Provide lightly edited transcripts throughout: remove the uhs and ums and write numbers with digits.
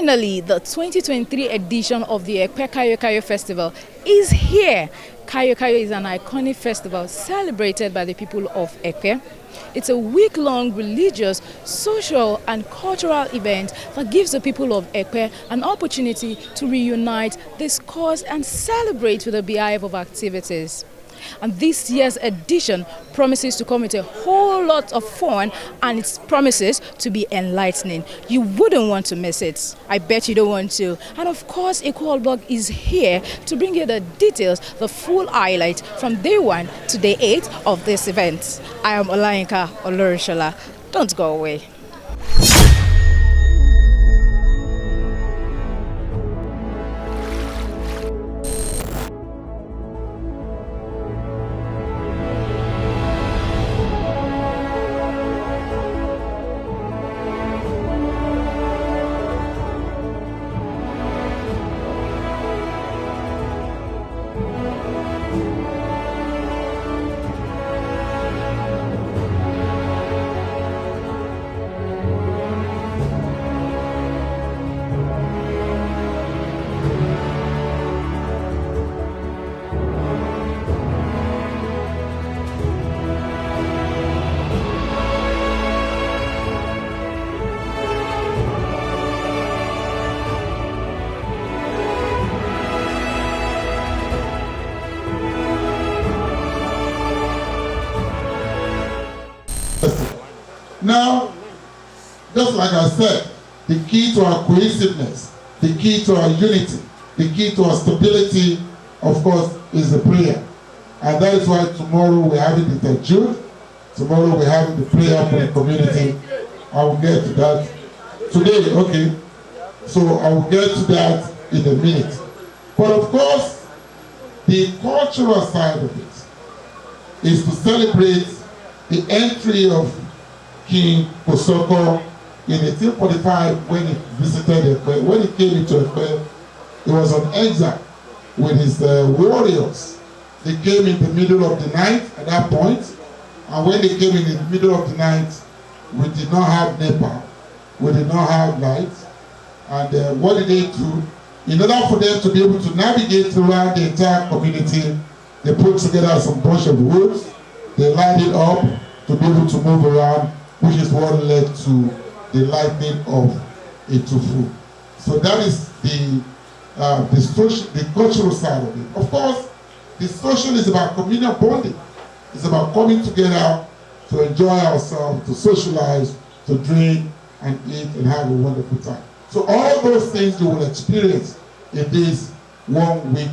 Finally, the 2023 edition of the Epe Kayokayo Festival is here. Kayokayo is an iconic festival celebrated by the people of Epe. It's a week-long religious, social and cultural event that gives the people of Epe an opportunity to reunite, discuss and celebrate with a beehive of activities. And this year's edition promises to come with a whole lot of fun, and it promises to be enlightening. You wouldn't want to miss it. I bet you don't want to. And of course, Equalblog is here to bring you the details, the full highlight from day 1 to day 8 of this event. I am Olayinka Olorishola. Don't go away. Now, just like I said, the key to our cohesiveness, the key to our unity, the key to our stability, of course, is the prayer. And that is why tomorrow we're having the Tajud, tomorrow we're having the prayer for the community. I will get to that today, okay? So I will get to that in a minute. But of course, the cultural side of it is to celebrate the entry of King Kosoko in 1845 when he visited Epe. When he came into Epe, he was on exile with his warriors. They came in the middle of the night at that point, and when they came in the middle of the night, we did not have NEPA, we did not have lights, and what did they do? In order for them to be able to navigate around the entire community, they put together some bunch of woods, they light it up to be able to move around, which is what led to the lighting of Itufu. So that is the cultural side of it. Of course, the social is about communal bonding. It's about coming together to enjoy ourselves, to socialize, to drink and eat and have a wonderful time. So all those things you will experience in this 1 week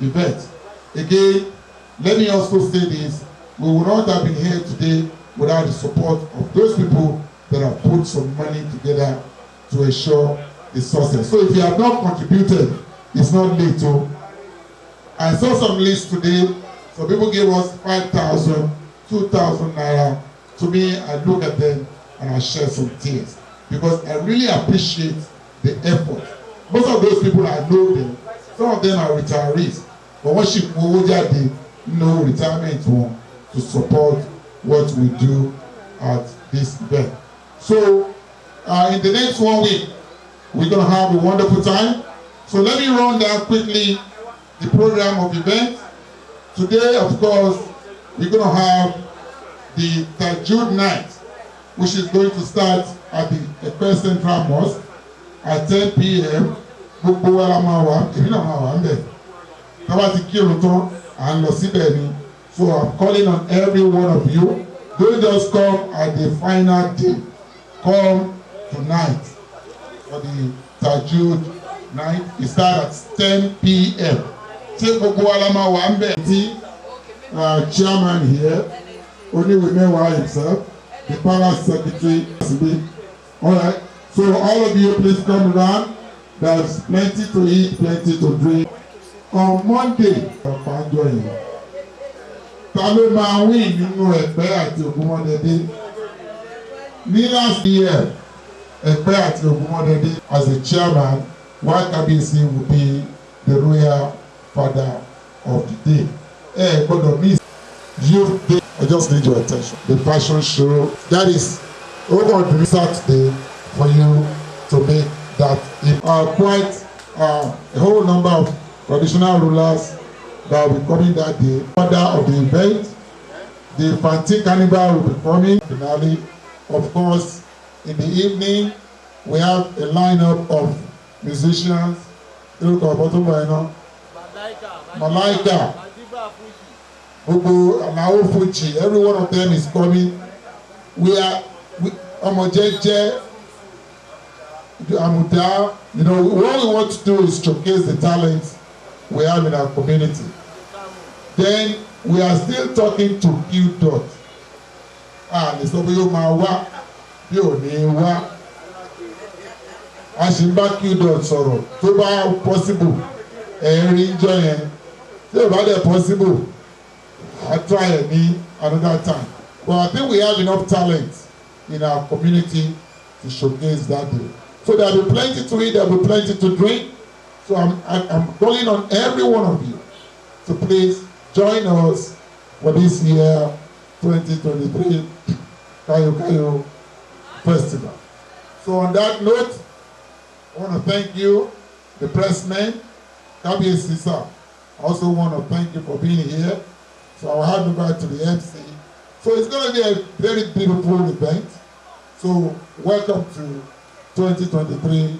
event. Again, let me also say this, we would not have been here today without the support of those people that have put some money together to ensure the success. So if you have not contributed, it's not late. I saw some lists today. Some people gave us 5,000, 2,000 naira. To me, I look at them and I shed some tears because I really appreciate the effort. Most of those people, I know them. Some of them are retirees. But what she did, no retirement home to support what we do at this event. So in the next 1 week, we're going to have a wonderful time. So let me run down quickly the program of events. Today, of course, we're going to have the Tajud night, which is going to start at the Epe Central Mosque at 10 p.m. So I'm calling on every one of you. Don't just come at the final day. Come tonight for the Tajud night. It starts at 10 p.m. Chairman here, only Wimewa himself, the palace secretary. Alright, so all of you please come around. There's plenty to eat, plenty to drink. On Monday, ta ló máa win nínú Epe àti Ogunmọ́dẹ̀dé? Ní last year, Epe àti Ogunmọ́dẹ̀dé as a chairman, while Kabiyesi will be the royal father of the day. Gbọ́dọ̀ miss youth day. I just need your attention. The fashion show that is over the Saturday for you to make that quite a whole number of traditional rulers that will be coming that day. Order of the event, the Fanti Carnival will be coming finale. Of course, in the evening, we have a lineup of musicians. Malaika, Alao Fuji, every one of them is coming. Omojeje, Amuda, what we want to do is showcase the talents we have in our community. Then we are still talking to Q Dot. Lè sọ pé yóò máa wá bí ò ní wá. A ṣì ń bá Q Dot sọ̀rọ̀ tó bá possible rí jọ yẹn. Tí ò bá dẹ̀ possible, I'll try it another time. But I think we have enough talent in our community to showcase that day. So there will be plenty to eat, there will be plenty to drink. So I'm calling on every one of you to please join us for this year 2023 Kayokayo Festival. So on that note, I want to thank you, the pressmen, Kabi Sisa. I also want to thank you for being here. So I'll hand over to the MC. So it's going to be a very beautiful event. So welcome to 2023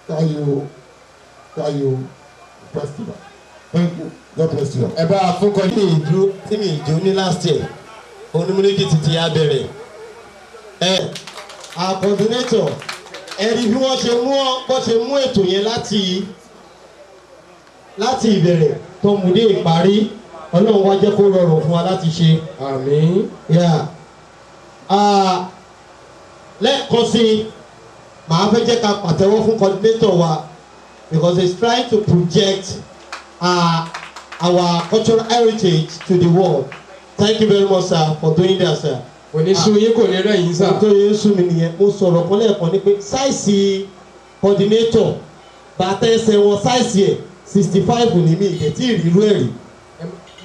Kayo Festival. Thank you. God bless you. Ẹ bá àfúnkọ ní ìlú tí mi ìjó ní last year. Onímúlẹ́kì ti ya bẹ̀rẹ̀. Our coordinator, ẹ̀rí bí wọ́n ṣe mú ètò yẹn láti ìbẹ̀rẹ̀ tó mú dé ìparí. Ọlọ́run wá jẹ́ kó rọrùn fún wa láti ṣe. Àmín. Lẹ́ẹ̀kan sí, màá fẹ́ jẹ́ ká pàtẹ́wọ́ fún coordinator wa because he's trying to project our cultural heritage to the world. Thank you very much, sir, for doing that, sir. Oníṣu yín kò ní rẹ̀ yín sá. Nítorí yín sún mi nìyẹn, mo sọ̀rọ̀ kan lẹ́ẹ̀kan ní pé sáìsì coordinator bàtà ẹsẹ̀ wọn sáìsì ẹ̀ 65 ní mi ìdẹ̀tí ìrírú ẹ̀rí.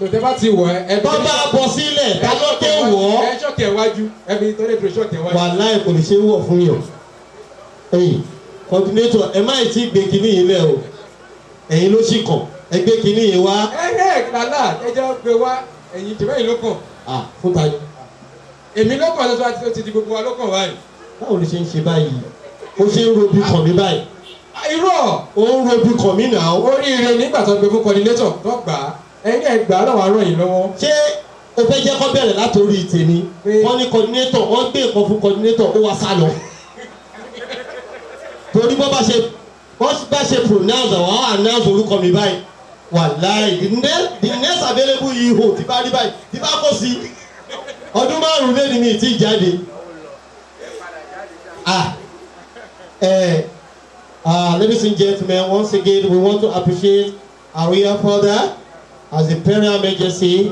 Lòtẹ́ bá ti wọ̀ ẹ́. Tó bá bọ́ sílẹ̀ ta ló ké wọ̀ ọ́. Ẹ ṣọ́ọ̀kì wájú ẹbí tó lè dúró ṣọ́ọ̀kì wájú. Wàláì kò lè ṣe wọ̀ fún yàn. Coordinator ẹ má ti gbé kinní yìí lẹ̀ o. Ẹ̀yin ló ṣì kàn ẹ gbé kinní yìí wá. Lálá ẹjọ́ gbé wá ẹ̀yin tìmọ̀ yìí ló kàn. Fún ta ni. Èmi ló kàn lọ́sọ̀ àti ó ti di gbogbo wa ló kàn báyìí. Báwo ló ṣe ń ṣe báyìí? Ó ṣe ń robi kàn mí báyìí. Irọ́. Ó ń robi kàn mí náà. Oríire nígbà tó gbé fún coordinator tó gbà á. Ẹ̀yin ẹ̀ gbà á náà wàá ràn yín lọ́wọ́. Ṣé o fẹ́ jẹ́ kó bẹ̀rẹ̀ látòrí tèmi? Wọ́n ní coordinator, wọ́n gbé nǹkan fún coordinator, ó wá sá lọ. Torí bó bá ṣe pronounce àwọn announce orúkọ mi báyìí. Wàláì, the next available ihò tí bá rí báyìí, tí bá kó sí. Ọdún márùn-ún lé ní mi ti jáde. Ladies and gentlemen, once again, we want to appreciate our real father as the Imperial Majesty,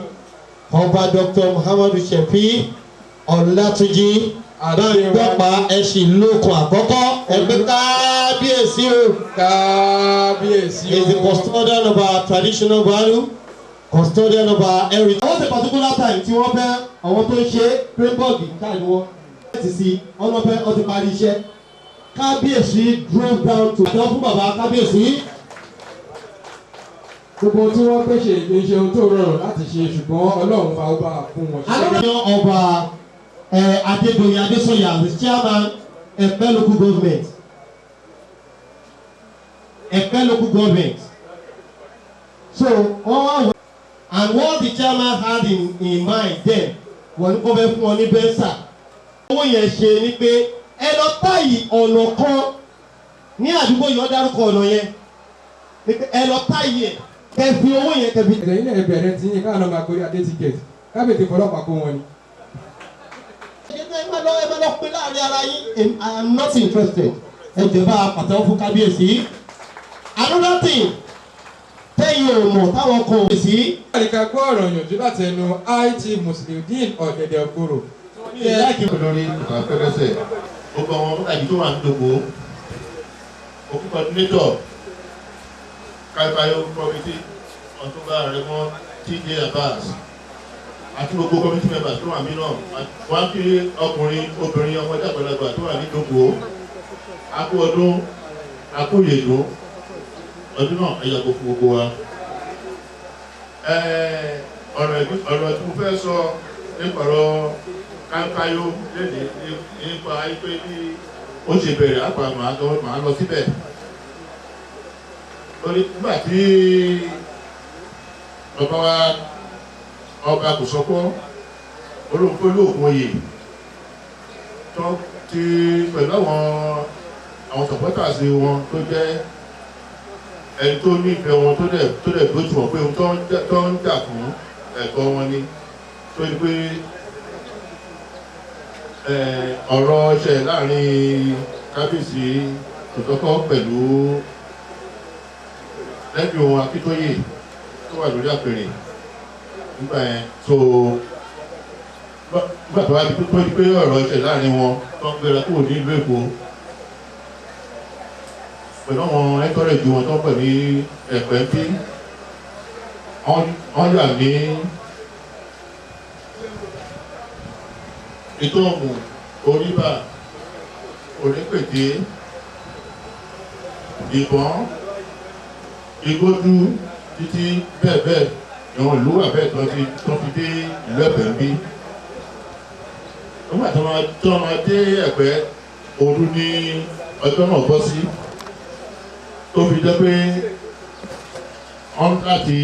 Ọba Dr. Muhammadu Shefiu Olatunji Adewale ẹ̀sìn lókun àkọ́kọ́ ẹgbẹ́ kábíyèsí o. Kábíyèsí o. He is the custodian of our traditional value, custodian of our heritage. Wọ́n ṣe particular time tí wọ́n fẹ́ àwọn tó ń ṣe pébọ́ọ̀gì káàdì wọn. Láti sí ọlọ́fẹ́ ọtí parí iṣẹ́. Kábíyèsí drove down to ọ̀dọ́ fún bàbá kábíyèsí. Gbogbo tí wọ́n pèsè ìṣe ohun tó rọrùn láti ṣe ṣùgbọ́n Ọlọ́run fa ọba fún wọn. Alọ́dọ̀ ọba Adédoyin Adésọyà, the chairman Epe local government. Epe local government. So and what the chairman had in mind then wọ́n ní kó fẹ́ fún wọn ní bẹ́ńsà. Owó yẹn ṣe ni pé ẹ lọ táyì ọ̀nà kan ní àdúgbò yìí ó dárúkọ ọ̀nà yẹn. Ẹ lọ táyì ẹ̀ kẹ́ fi owó yẹn kẹ́ fi. Ẹ̀yin náà bẹ̀rẹ̀ tí yín káwọn ọmọ àgbórí adé tíkẹ̀tì kábíyèsí fọlọ́pàá kó wọn ni. Ẹ má lọ pé láàrin ara yín. I am not interested. Ẹ jẹ́ bá pàtẹ́wọ́ fún kábíyèsí. Another thing tẹ́yìn ò mọ̀ táwọn kan ò sí. Àríkà gbọ́ ọ̀rọ̀ yànjú láti ẹnu IT Musliudeen Ọ̀gẹ̀dẹ̀ Òkúrò. Láìkí olórí ìfàfẹ́rẹ́sẹ̀ gbogbo àwọn mọ́tàdí tó wà ń dògbò òkú coordinator Kayokayo committee Otunba TJ Abass àti gbogbo committee members tó wà mí náà wọ́n kí ọkùnrin obìnrin ọmọdé àgbàlagbà tó wà ní dògbò akú ọdún akóyèdó ọdún náà ẹ̀yà kò fún gbogbo wa. Ọ̀rọ̀ tí mo fẹ́ sọ nípa ọ̀rọ̀ Kayokayo lédè nípa pé bí ó ṣe bẹ̀rẹ̀ àpá màá lọ síbẹ̀. Nígbà tí bàbá wa ọba kò sọ́kọ́ olóògùn oyè tó ti pẹ̀lú àwọn supporters wọn tó jẹ́ ẹni tó nífẹ̀ẹ́ wọn tó dẹ̀ gbójú wọn pé ohun tó ń jà fún ẹ̀kọ́ wọn ni tó ní pé ọ̀rọ̀ ṣẹ̀ láàrin kábíyèsí Kòsọ́kọ́ pẹ̀lú lẹ́bí ohun Akíntóyè tó wà lórí àpèrè nígbà yẹn so nígbà tó wá di pé ọ̀rọ̀ ṣẹ̀ láàrin wọn tó ń gbéra kúrò ní ìlú Èkó pẹ̀lú àwọn ẹ́kọ́rẹ́jì wọn tó pẹ̀ ní ẹ̀pẹ́ bí wọ́n yà ní ètò ọ̀mù oríbà orípèdé ìbọn igbódú títí bẹ́ẹ̀ ìwọ̀n ìlú wà bẹ́ẹ̀ tó fi dé ìlú Ẹ̀pẹ́ ń bí. nígbà tó máa dé Ẹ̀pẹ́ òru ní ọjọ́ náà bọ́ sí tó fi jẹ́ pé wọ́n láti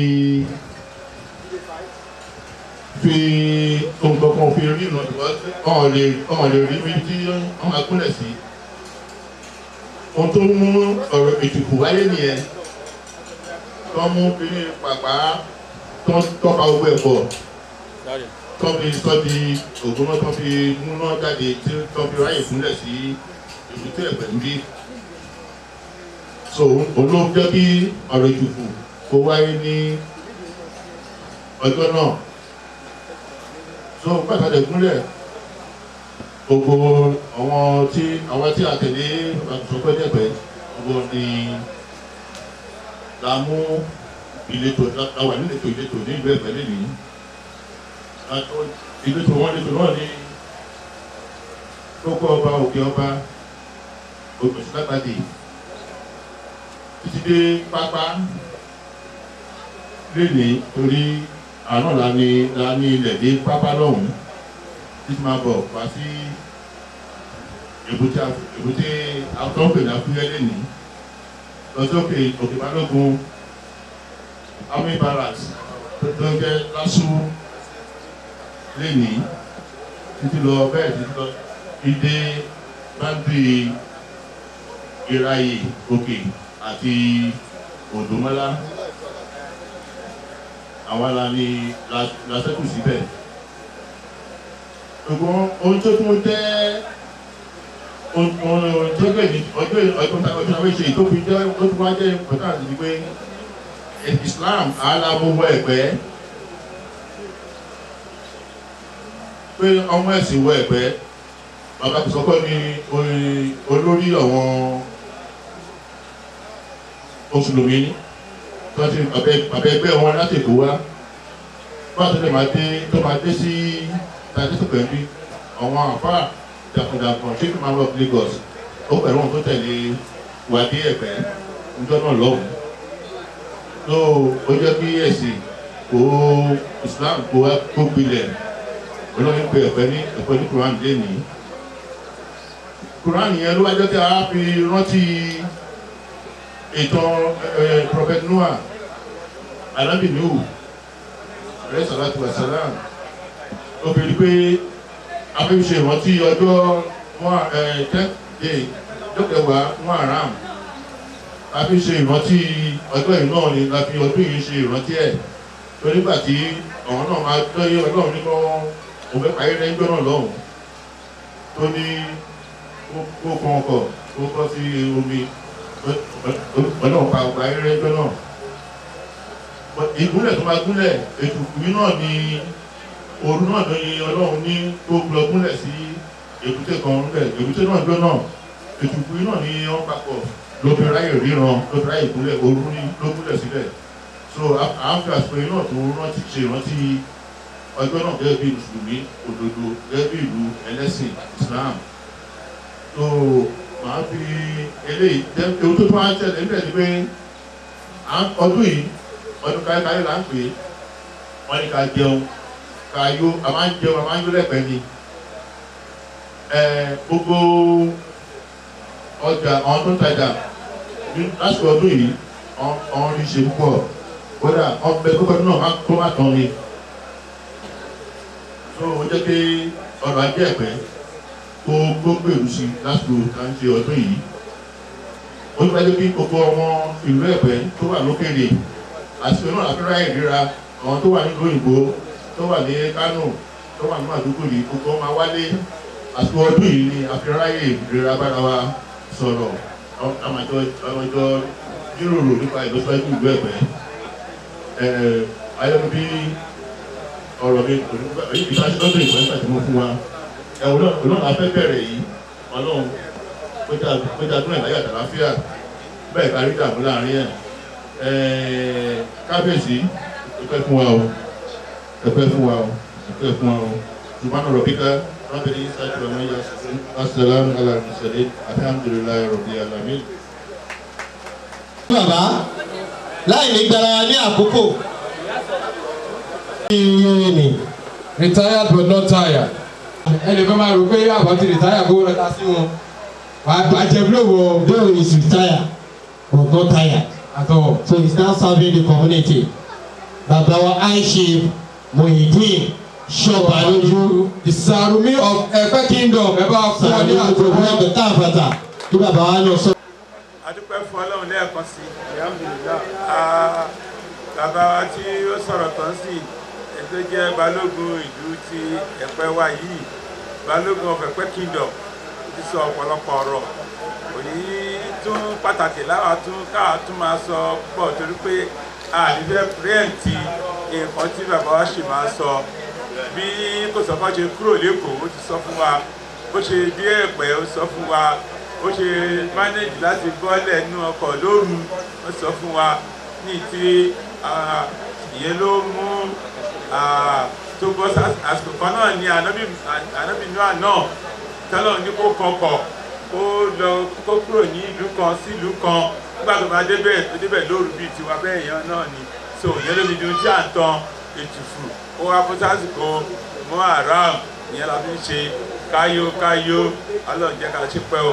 fi ohun kankan fi rí ìrìnà ọ̀hún lè rí mi tí wọ́n máa kúnlẹ̀ sí. ohun tó mú ọ̀rọ̀ ètùkù wáyé nìyẹn tó mú kíní pàpà tó tọ́ka owó ẹ̀pọ̀ tó fi sọ di ògùn náà tó fi múná jáde tí tó fi ráyè kúnlẹ̀ sí èbúté Ẹ̀pẹ́ níbí. so olóhùn jẹ́ kí ọ̀rọ̀ ètùkù kó wáyé ní ọjọ́ náà. so pàtàkì gúnlẹ̀ gbogbo àwọn tí a tẹ̀lé Kòsọ́kọ́ dẹ̀pẹ́ gbogbo ni la mú ìletò láwà níletò ìletò ní ìlú Ẹ̀pẹ́ lẹ́nìí. ìletò náà ní kókó ọba òkè ọba ògbèsílágbàdì títí dé pápá lẹ́nìí torí àná la ní ilẹ̀ dé pápá lọ́hùn títí máa bọ̀ wá sí èbúté àtọ́pẹ̀ láfúyẹ́ lẹ́nìí lọ́sọ́kè òkè balógun army barracks tó ń jẹ́ lásù lẹ́nìí títí lọ bẹ́ẹ̀ títí lọ ìdè báńdì ìráyè òkè àti òdòmọ́lá àwọn ala ni lásẹ̀kù síbẹ̀. ṣùgbọ́n ohun tó tún jẹ́ ọjọ́ àwọn ìṣe tó fi jẹ́ ó tún wá jẹ́ important ni pé Islam aláwọ̀ Ẹ̀pẹ́ pé ọmọ ẹ̀sìn wọ Ẹ̀pẹ́ bàbá Kòsọ́kọ́ ni olórí àwọn mùsùlùmí ní tó ti bàbá ẹgbẹ́ wọn láti Èkó wá bá tó lè máa dé sí tàdésùpẹ̀ bí àwọn àfáà jàkùjàkùn ṣé kí máa lọ Lagos ó pẹ̀lú ohun tó tẹ̀lé wà dé Ẹ̀pẹ́ níjọ́ náà lọ́hùn. tó ó jẹ́ kí ẹ̀sìn kó Islam kó gbilẹ̀ olóyún pé Ẹ̀pẹ́ ní Quran lé ní. Quran yẹn ló wájọ́ tí a fi rántí ìtàn Prophet Noah Ànábì Nuhu alayhi salatu wa salam ó fi rí pé a fi ṣe ìrántí ọjọ́ 10th dọ́kẹ̀wàá Muharram a fi ṣe ìrántí ọjọ́ yìí náà ni la fi ọdún yìí ṣe ìrántí ẹ̀ tó nígbà tí ọ̀hún náà máa tọ́yé Ọlọ́run ní kọ́ òfẹ́ parí lẹ́jọ́ náà lọ́hùn tó ní kó kan ọkọ̀ kó kọ́ sí omi Ọlọ́run pa ọgbà ayẹyẹ ẹjọ́ náà. Ìgúnlẹ̀ tó máa gúnlẹ̀ ètùkù yìí náà ni òru náà ní Ọlọ́run ní tó lọ gúnlẹ̀ sí èbúté kan ńbẹ̀ èbúté náà jọ náà ètùkù yìí náà ni wọ́n papọ̀ ló fi ráyè ríran ló fi ráyè gúnlẹ̀ òru ní ló gúnlẹ̀ síbẹ̀. so àáfíà àsìkò yìí náà tó rántí ṣe ìrántí ọjọ́ náà gẹ́gẹ́ bí mùsùlùmí òdodo gẹ́gẹ́ bí ìlú ẹlẹ́sìn Islam. so màá fi eléyìí jẹ́ ewu tó tún wá ń ṣẹlẹ̀ níbẹ̀ ni pé ọdún yìí ọdún káyọ̀káyọ̀ là ń pè é wọ́n ní ká jẹun ká yó a máa ń jẹun a máa ń yó lẹ́pẹ̀ẹ́ ni gbogbo ọjà àwọn tó ń tajà lásìkò ọdún yìí ọ̀hún ní ṣe púpọ̀ kódà ọbẹ̀ tó kọjú náà tó má tán ni tó o jẹ́ pé ọrọ̀ ajé ẹ̀pẹ́ kó gbogbo èrú sí lásìkò tá ń ṣe ọdún yìí ó ní wájú kí gbogbo ọmọ ìlú ẹ̀pẹ́ tó wà lókèrè àsìkò náà àfi ráyè ríra àwọn tó wà nílùú òyìnbó tó wà ní Kánò tó wà ní Màdúgùrí gbogbo máa wálé àsìkò ọdún yìí ni àfi ráyè ríra bára wa sọ̀rọ̀ àmàjọ jíròrò nípa ìlọsíwájú ìlú ẹ̀pẹ́ ayọ́nu bí ọ̀rọ̀ mi ìfàṣẹ́lọ́dún ìwọ̀n nígbà tí mo fún wa ọlọ́run afẹ́ bẹ̀rẹ̀ yìí ọlọ́run péjà dún ẹ̀ láyé àtàláfíà bẹ́ẹ̀ kárí dàmú láàrin ẹ̀ kábíyèsí ẹ̀pẹ́ fún wa o ẹ̀pẹ́ fún wa o ẹ̀pẹ́ fún wa o ṣùgbọ́n ọ̀rọ̀ kíkà rábìlì sáájú ọmọ ìyá assalamu ala mursalin alhamdulillahi rabbil alamin. bàbá láì ní gbára ní àkókò. Retired but not tired. Ẹnì kan máa rò pé àbọ̀ ti retire kó lọ́ta sí wọn. Wàá jẹ búlọ̀wọ̀. Though he is retired but not tired. At all. So he is now serving the community. Bàbá wa Aishif Muhyiddin Ṣọbalójú. The Sarumi of Epe Kingdom. Ẹ bá fún ọ ní àtúntò. Bẹ̀tà àbàtà kí bàbá wa lọ sọ. Adúpẹ́ fún Ọlọ́run lẹ́ẹ̀kan sí alhamdulillah. Bàbá wa tí ó sọ̀rọ̀ tán sí ètò jẹ́ balógun ìlú ti Ẹ̀pẹ́ wa yìí, balógun of Epe Kingdom ti sọ ọ̀pọ̀lọpọ̀ ọ̀rọ̀. Òní tún pàtàkì láwa tún máa sọ pọ̀ torí pé àdìfẹ́ rẹ́ǹtì nǹkan tí bàbá wa ṣì máa sọ. Bí kò sọ fún ṣe kúrò lÉkòó ó ti sọ fún wa, bó ṣe dé Ẹ̀pẹ́ ó sọ fún wa, ó ṣe manage láti bọ́lẹ̀ nínú ọkọ̀ lóru ó sọ fún wa ní ti ìyẹn ló mú tó bọ́ àsìkò kan náà ní ànábì Nóà náà tọ́lọ̀ ní kó kọkọ̀ kó lọ kó kúrò ní ìlú kan sí ìlú kan nígbà tó bá débẹ̀ lóru bíi tiwa bẹ́ẹ̀ yẹn náà ni so ìyẹn ló ní dun tí à ń tan ètùfù ó wá bó sásìkò mọ́ àràm ìyẹn la fi ń ṣe káyókáyó Ọlọ́run jẹ́ ká ṣe pẹ́ o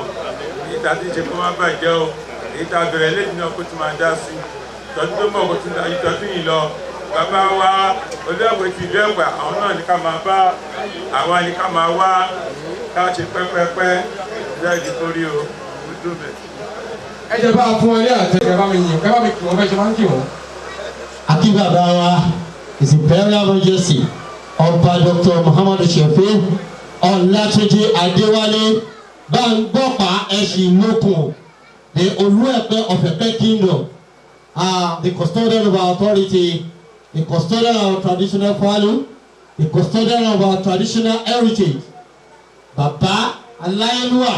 èyí tá a ti ṣe kó má bàjẹ́ o èyí tá a bẹ̀rẹ̀ lẹ́yìn náà kó ti máa dá sí tọ́jú tó mọ̀ kó ti dá ìtọ́jú yìí lọ bàbá wa Olú-Epe ti ìlú Ẹ̀pẹ́ àwọn náà ní ká máa bá àwa ní ká máa wá ká ṣe pẹ́pẹ́pẹ́ lẹ́yìn torí o dúdú bẹ̀. Ẹ jẹ́ bá a fún ọ ní àtẹ ẹ bá mi yìn ẹ bá mi kì wọ́n fẹ́ ṣe máa ń kì wọ́n. Akí bàbá wa His Imperial Majesty Ọba Dr. Muhammadu Shefiu Ọlátúnjí Adéwálé Báńgbọ́pá ẹ̀sìn lókun the Olu-Epe of Epe Kingdom the custodian of our authority, the custodian of our traditional value, the custodian of our traditional heritage. Bàbá Aláyélúwà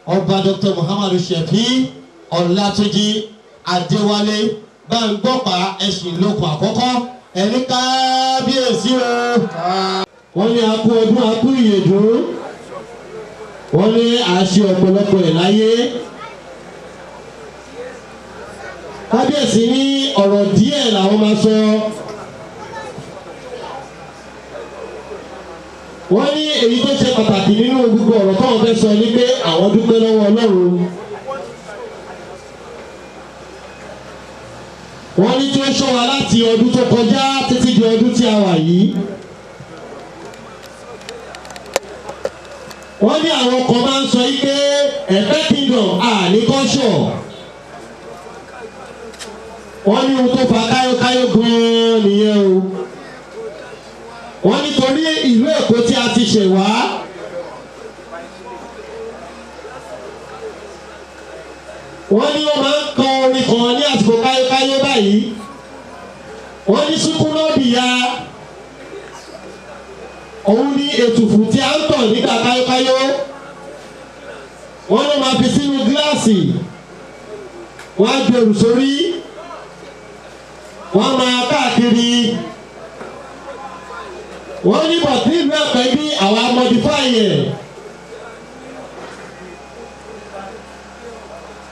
Ọba Dr. Muhammadu Shefiu Ọlátúnjí Adéwálé Báńgbọ́pá ẹ̀sìn lókun àkọ́kọ́ ẹni kábíyèsí o. Wọ́n ní akú ọdún akú ìyèdún. Wọ́n ní àṣẹ ọ̀pọ̀lọpọ̀ ẹ̀ láyé. Kábíyèsí ní ọ̀rọ̀ díẹ̀ làwọn máa sọ. Wọ́n ní èyí tó ṣe pàtàkì nínú gbogbo ọ̀rọ̀ táwọn fẹ́ sọ ní pé àwọn dúpẹ́ lọ́wọ́ Ọlọ́run. Wọ́n ní tí ó ṣọ́ wa láti ọdún tó kọjá títí di ọdún tí a wà yìí. Wọ́n ní àwọn kan máa ń sọ yí pé Epe Kingdom ní kọ́ṣọ̀. Wọ́n ní ohun tó fa káyókáyó gan-an nìyẹn o. Wọ́n nítorí ìlú Èkó tí a ti ṣẹ̀ wá. Wọ́n ní wọ́n máa ń kọ orin kan ní àsìkò káyókáyó báyìí. Wọ́n ní Súkúrọ́bìyà. Òun ní ètùfù tí a ń tọ̀ nígbà káyókáyó. Wọ́n ló máa fi sínú gíláàsì. Wọ́n á gbèrú sórí. Wọ́n máa káàkiri. Wọ́n ní bọ̀tí ìlú Ẹ̀pẹ́ bí àwa modify ẹ̀.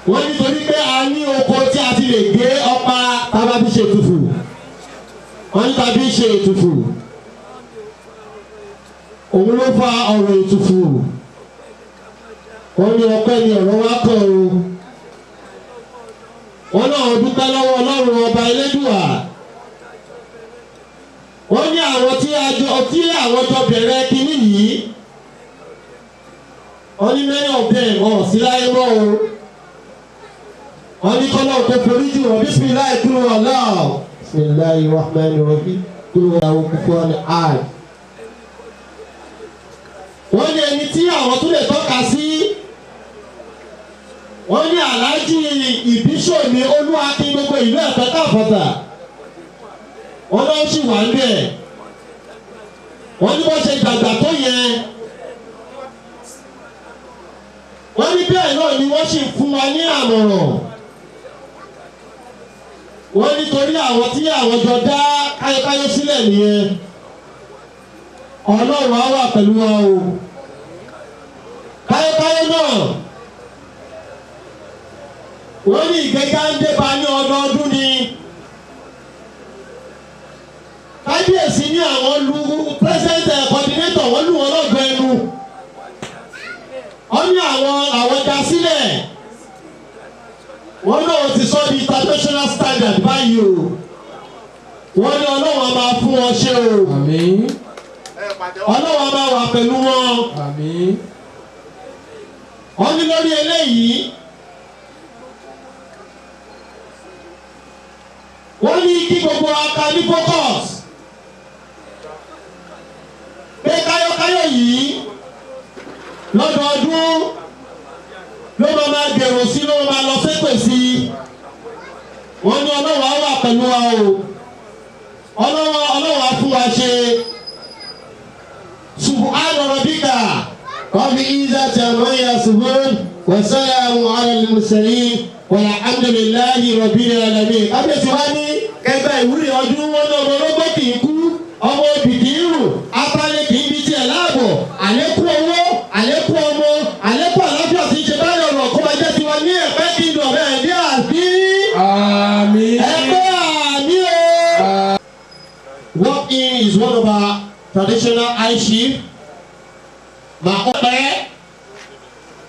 Wọ́n nítorí pé a ní oko tí a ti lè gé ọ̀pá tábà fi ṣe ètùtù. Wọ́n ní tàbí ṣe ètùtù. Òun ló fa ọ̀rọ̀ ètùtù. Wọ́n ní ọpẹ́ ni ọ̀rọ̀ wa kàn o. Wọ́n náà dúpẹ́ lọ́wọ́ Ọlọ́run ọba Elédùà. Wọ́n ní àwọn tí àwọn jọ bẹ̀rẹ̀ kínní yìí. Wọ́n ní many of them ọ̀ sí láyé mọ́ o. Wọ́n ní kọ́lá òkú forí jù wọ́n bísímìláì kúrò ọ̀la. Bismillahi rahmani rahim kúrò àwọn kúkú ọ̀nà àì. Wọ́n ní ẹni tí àwọn tó lè tọ́ka sí. Wọ́n ní Aláàjì Ìbíṣòmí Olú-Akin gbogbo ìlú Ẹ̀pẹ́ káfọ́tà. Wọ́n náà sì wà níbẹ̀. Wọ́n ní bó ṣe dàgbà tó yẹ. Wọ́n ní bẹ́ẹ̀ náà ni wọ́n sì fún wa ní àmọ̀ràn. Wọ́n nítorí àwọn tí àwọn jọ dá Káyókáyó sílẹ̀ nìyẹn. Ọlọ́run á wà pẹ̀lú wa o. Káyókáyó náà. Wọ́n ní ìgbéga ń débá ní ọdọọdún ni. Kábíyèsí ní àwọn lu president coordinator wọ́n lù wọ́n lọ́gbọ̀n ẹnu. Wọ́n ní àwọn dá sílẹ̀. Wọ́n náà ti sọ di international standard báyìí o. Wọ́n ní Ọlọ́run á máa fún wọn ṣe o. Àmín. Ọlọ́run á máa wà pẹ̀lú wọn. Àmín. Wọ́n ní lórí eléyìí. Wọ́n ní kí gbogbo aka ní focus. Pé Káyókáyó yìí lọ́dọọdún ló máa gbèrò sí ló máa lọ sépè sí. Wọ́n ní Ọlọ́run á wà pẹ̀lú wa o. Ọlọ́run á fún wa ṣe. Subhana rabbika rabbil izzati amma yasifun wa salamun ala al-mursalin walhamdulillahi rabbil alamin. Kábíyèsí wá ní kẹgbẹ́ ìwúrí ọdún wọn náà ọmọ ológbó kì í kú ọmọ òbí kì í rù apálẹ̀ kì í bí tiẹ̀ láàbọ̀ àlékún owó àlékún ọmọ àlékún àlàáfíà tí ń ṣe báyọ̀ ọ̀rọ̀ kó máa jẹ́ tiwa ní Ẹ̀pẹ́ kingdom ẹ̀ ní àbí. Àmín. Ẹ̀pẹ́ àmì o. Walk-in is one of our traditional high chief. Màá ọ̀pẹ́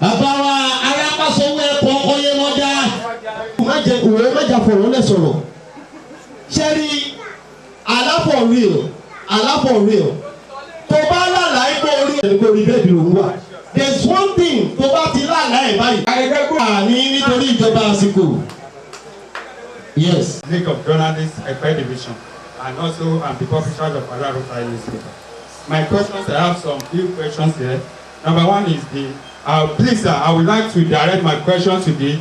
bàbá wa arápásọ̀wọ́ ẹ̀kọ́ ọyẹ́ mọ́jà. Má jà fọ̀rọ̀ lẹ̀ sọ̀rọ̀. Ṣẹ́rí for real. Tó bá lálàá ipò orí ẹ̀kọ́ orí bẹ́ẹ̀ bí òun wà. There's one thing tó bá ti lálàá ẹ̀ báyìí. Àní nítorí ìjọba àsìkò. Yes. League of Journalists, Epe Division, and also I'm the publisher of Olu-Epe newspaper. My questions, I have some few questions here. Number one is please sir, I would like to direct my question to the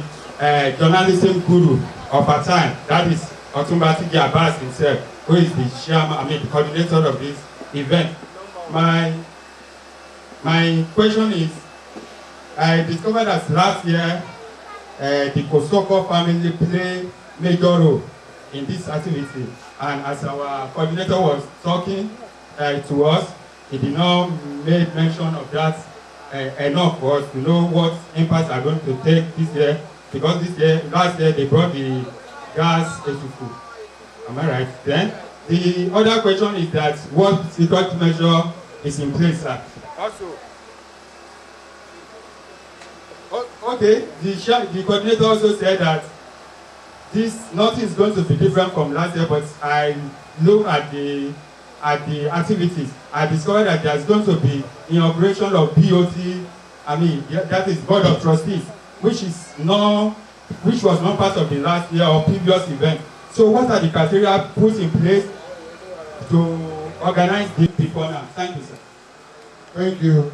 journalism guru of our time, that is Otunba TJ Abass himself, who is the chairman, the coordinator of this event. My question is, I discovered that last year the Kosoko family played major role in this activity, and as our coordinator was talking to us, he did not make mention of that enough for us to know what impacts are going to take this year, because last year they brought the gas issue. Am I right? Then the other question is that what security measure is in place, sir? Also, okay, the coordinator also said that nothing is going to be different from last year, but I look at the activities. I discovered that there's going to be inauguration of BOT, that is Board of Trustees, which was not part of the last year or previous event. So what are the criteria put in place to organize this before now? Thank you, sir. Thank you.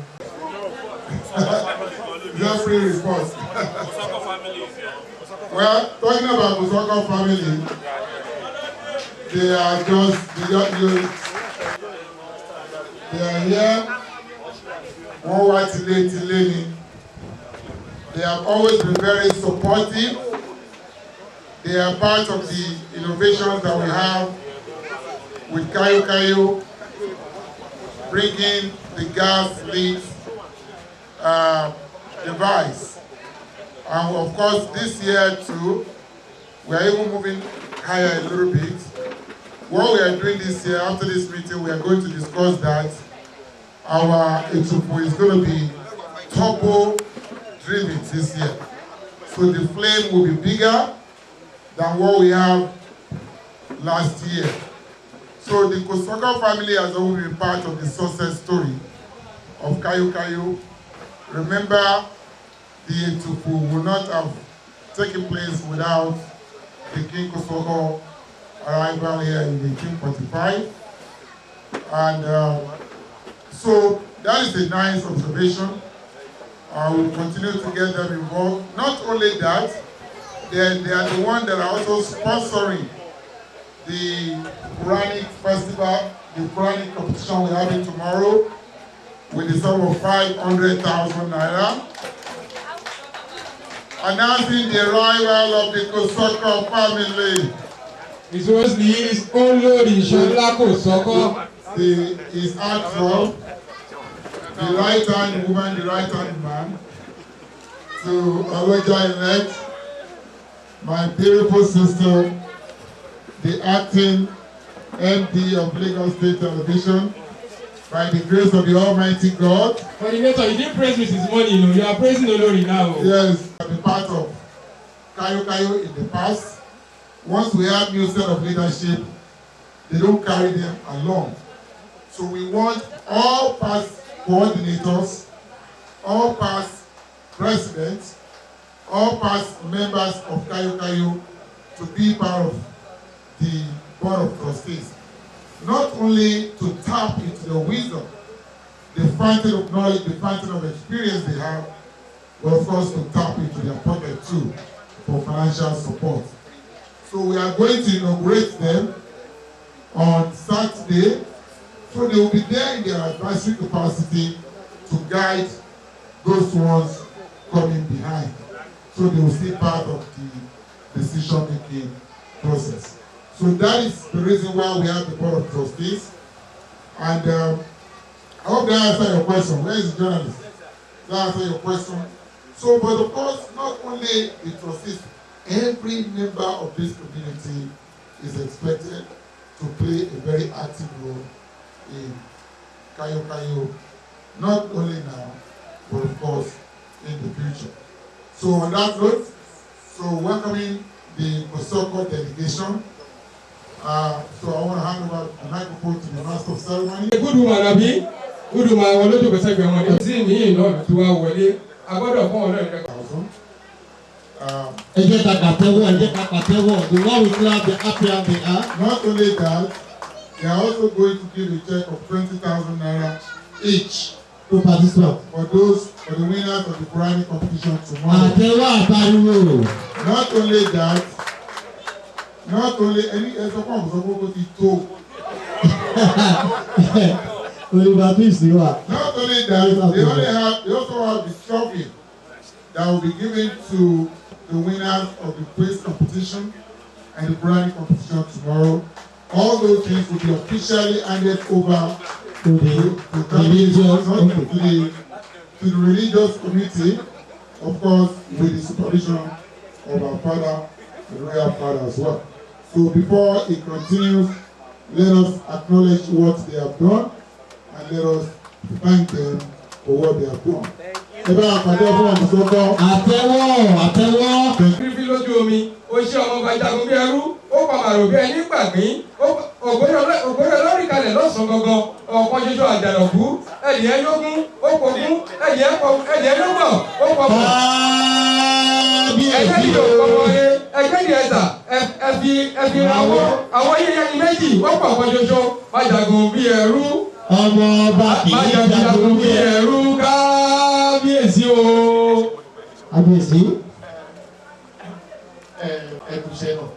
Just free response. Well, talking about Kosoko family, they are here. One white lady. They have always been very supportive. They are part of the innovations that we have with Kayokayo, bringing the gas leak device. And of course, this year too, we are even moving higher a little bit. What we are doing this year, after this meeting, we are going to discuss that our Etufu is going to be turbo-driven this year. So the flame will be bigger than what we have last year. So the Kosoko family has always been part of the success story of Kayokayo. Remember, the Etufu would not have taken place without the King Kosoko arrival here in 1845. And so that is a nice observation. We'll continue to get them involved. Not only that, they are the ones that are also sponsoring the Quranic festival, the Quranic competition we're having tomorrow with the sum of 500,000 naira. Announcing the arrival of the Kosoko family. His name is Olu-Epe Kosoko. His actor, the right-hand woman, the right-hand man, to Oloja-elect, my beautiful sister, the acting MD of Lagos State Television, by the grace of the Almighty God. Coordinator, you didn't praise Mrs. Money, you know, you are praising Olori now. Yes, I've been part of Kayokayo in the past. Once we have new set of leadership, they don't carry them along. So we want all past coordinators, all past presidents, all past members of Kayokayo to be part of the Board of Trustees. Not only to tap into the wisdom, the fountain of knowledge, the fountain of experience they have, but of course to tap into their pocket too for financial support. So we are going to inaugurate them on Saturday. So they will be there in their advisory capacity to guide those ones coming behind. So they will stay part of the decision-making process. So that is the reason why we have the Board of Trustees. And I hope that answers your question. Where is the journalist? That answers your question. So, but of course, not only the trustees, every member of this community is expected to play a very active role in Kayokayo, not only now, but of course in the future. So on that note, so welcoming the Kosoko delegation. So I want to hand over the microphone to the master of ceremony. Good woman, Abi. Good woman, I want to say good morning. See me, no, to our wedding. I got a phone. The one we clap, the happier they are. Not only that, they are also going to give a check of 20,000 naira each to participate for the winners of the Quranic competition tomorrow. Not only that, not only any not only that, they also have the trophy that will be given to the winners of the quiz competition and the Quranic competition tomorrow. All those things will be officially handed over to the religious committee, of course, with the supervision of our father, the royal father as well. So before it continues, let us acknowledge what they have done and let us thank them for what they have done. Àtẹ́wọ́. Fífi lójú omi, ó ṣe ọmọ bàjágun bí ẹrú, ó pàmàrò bí ẹni gbàgbín, ògbóyè lórí kalẹ̀ lọ́sàn-án gangan, ọ̀kan ṣoṣo àjànàkú, ẹ̀dìyẹ yógún, ó pogún, ẹ̀dìyẹ yógbọ̀n, ó pọ̀pọ̀. Ẹgbẹ́ ìdò ọmọye, ẹgbẹ́ ìdẹ̀ẹ̀sà, ẹ̀fì àwọn yíyẹ ní méjì, ó pọ̀ ọ̀kan ṣoṣo, bàjágun bí ẹrú. Ọmọ ọba kì í jagun bí ẹrú kábíyèsí o. Kábíyèsí. Ẹkùṣẹ́ náà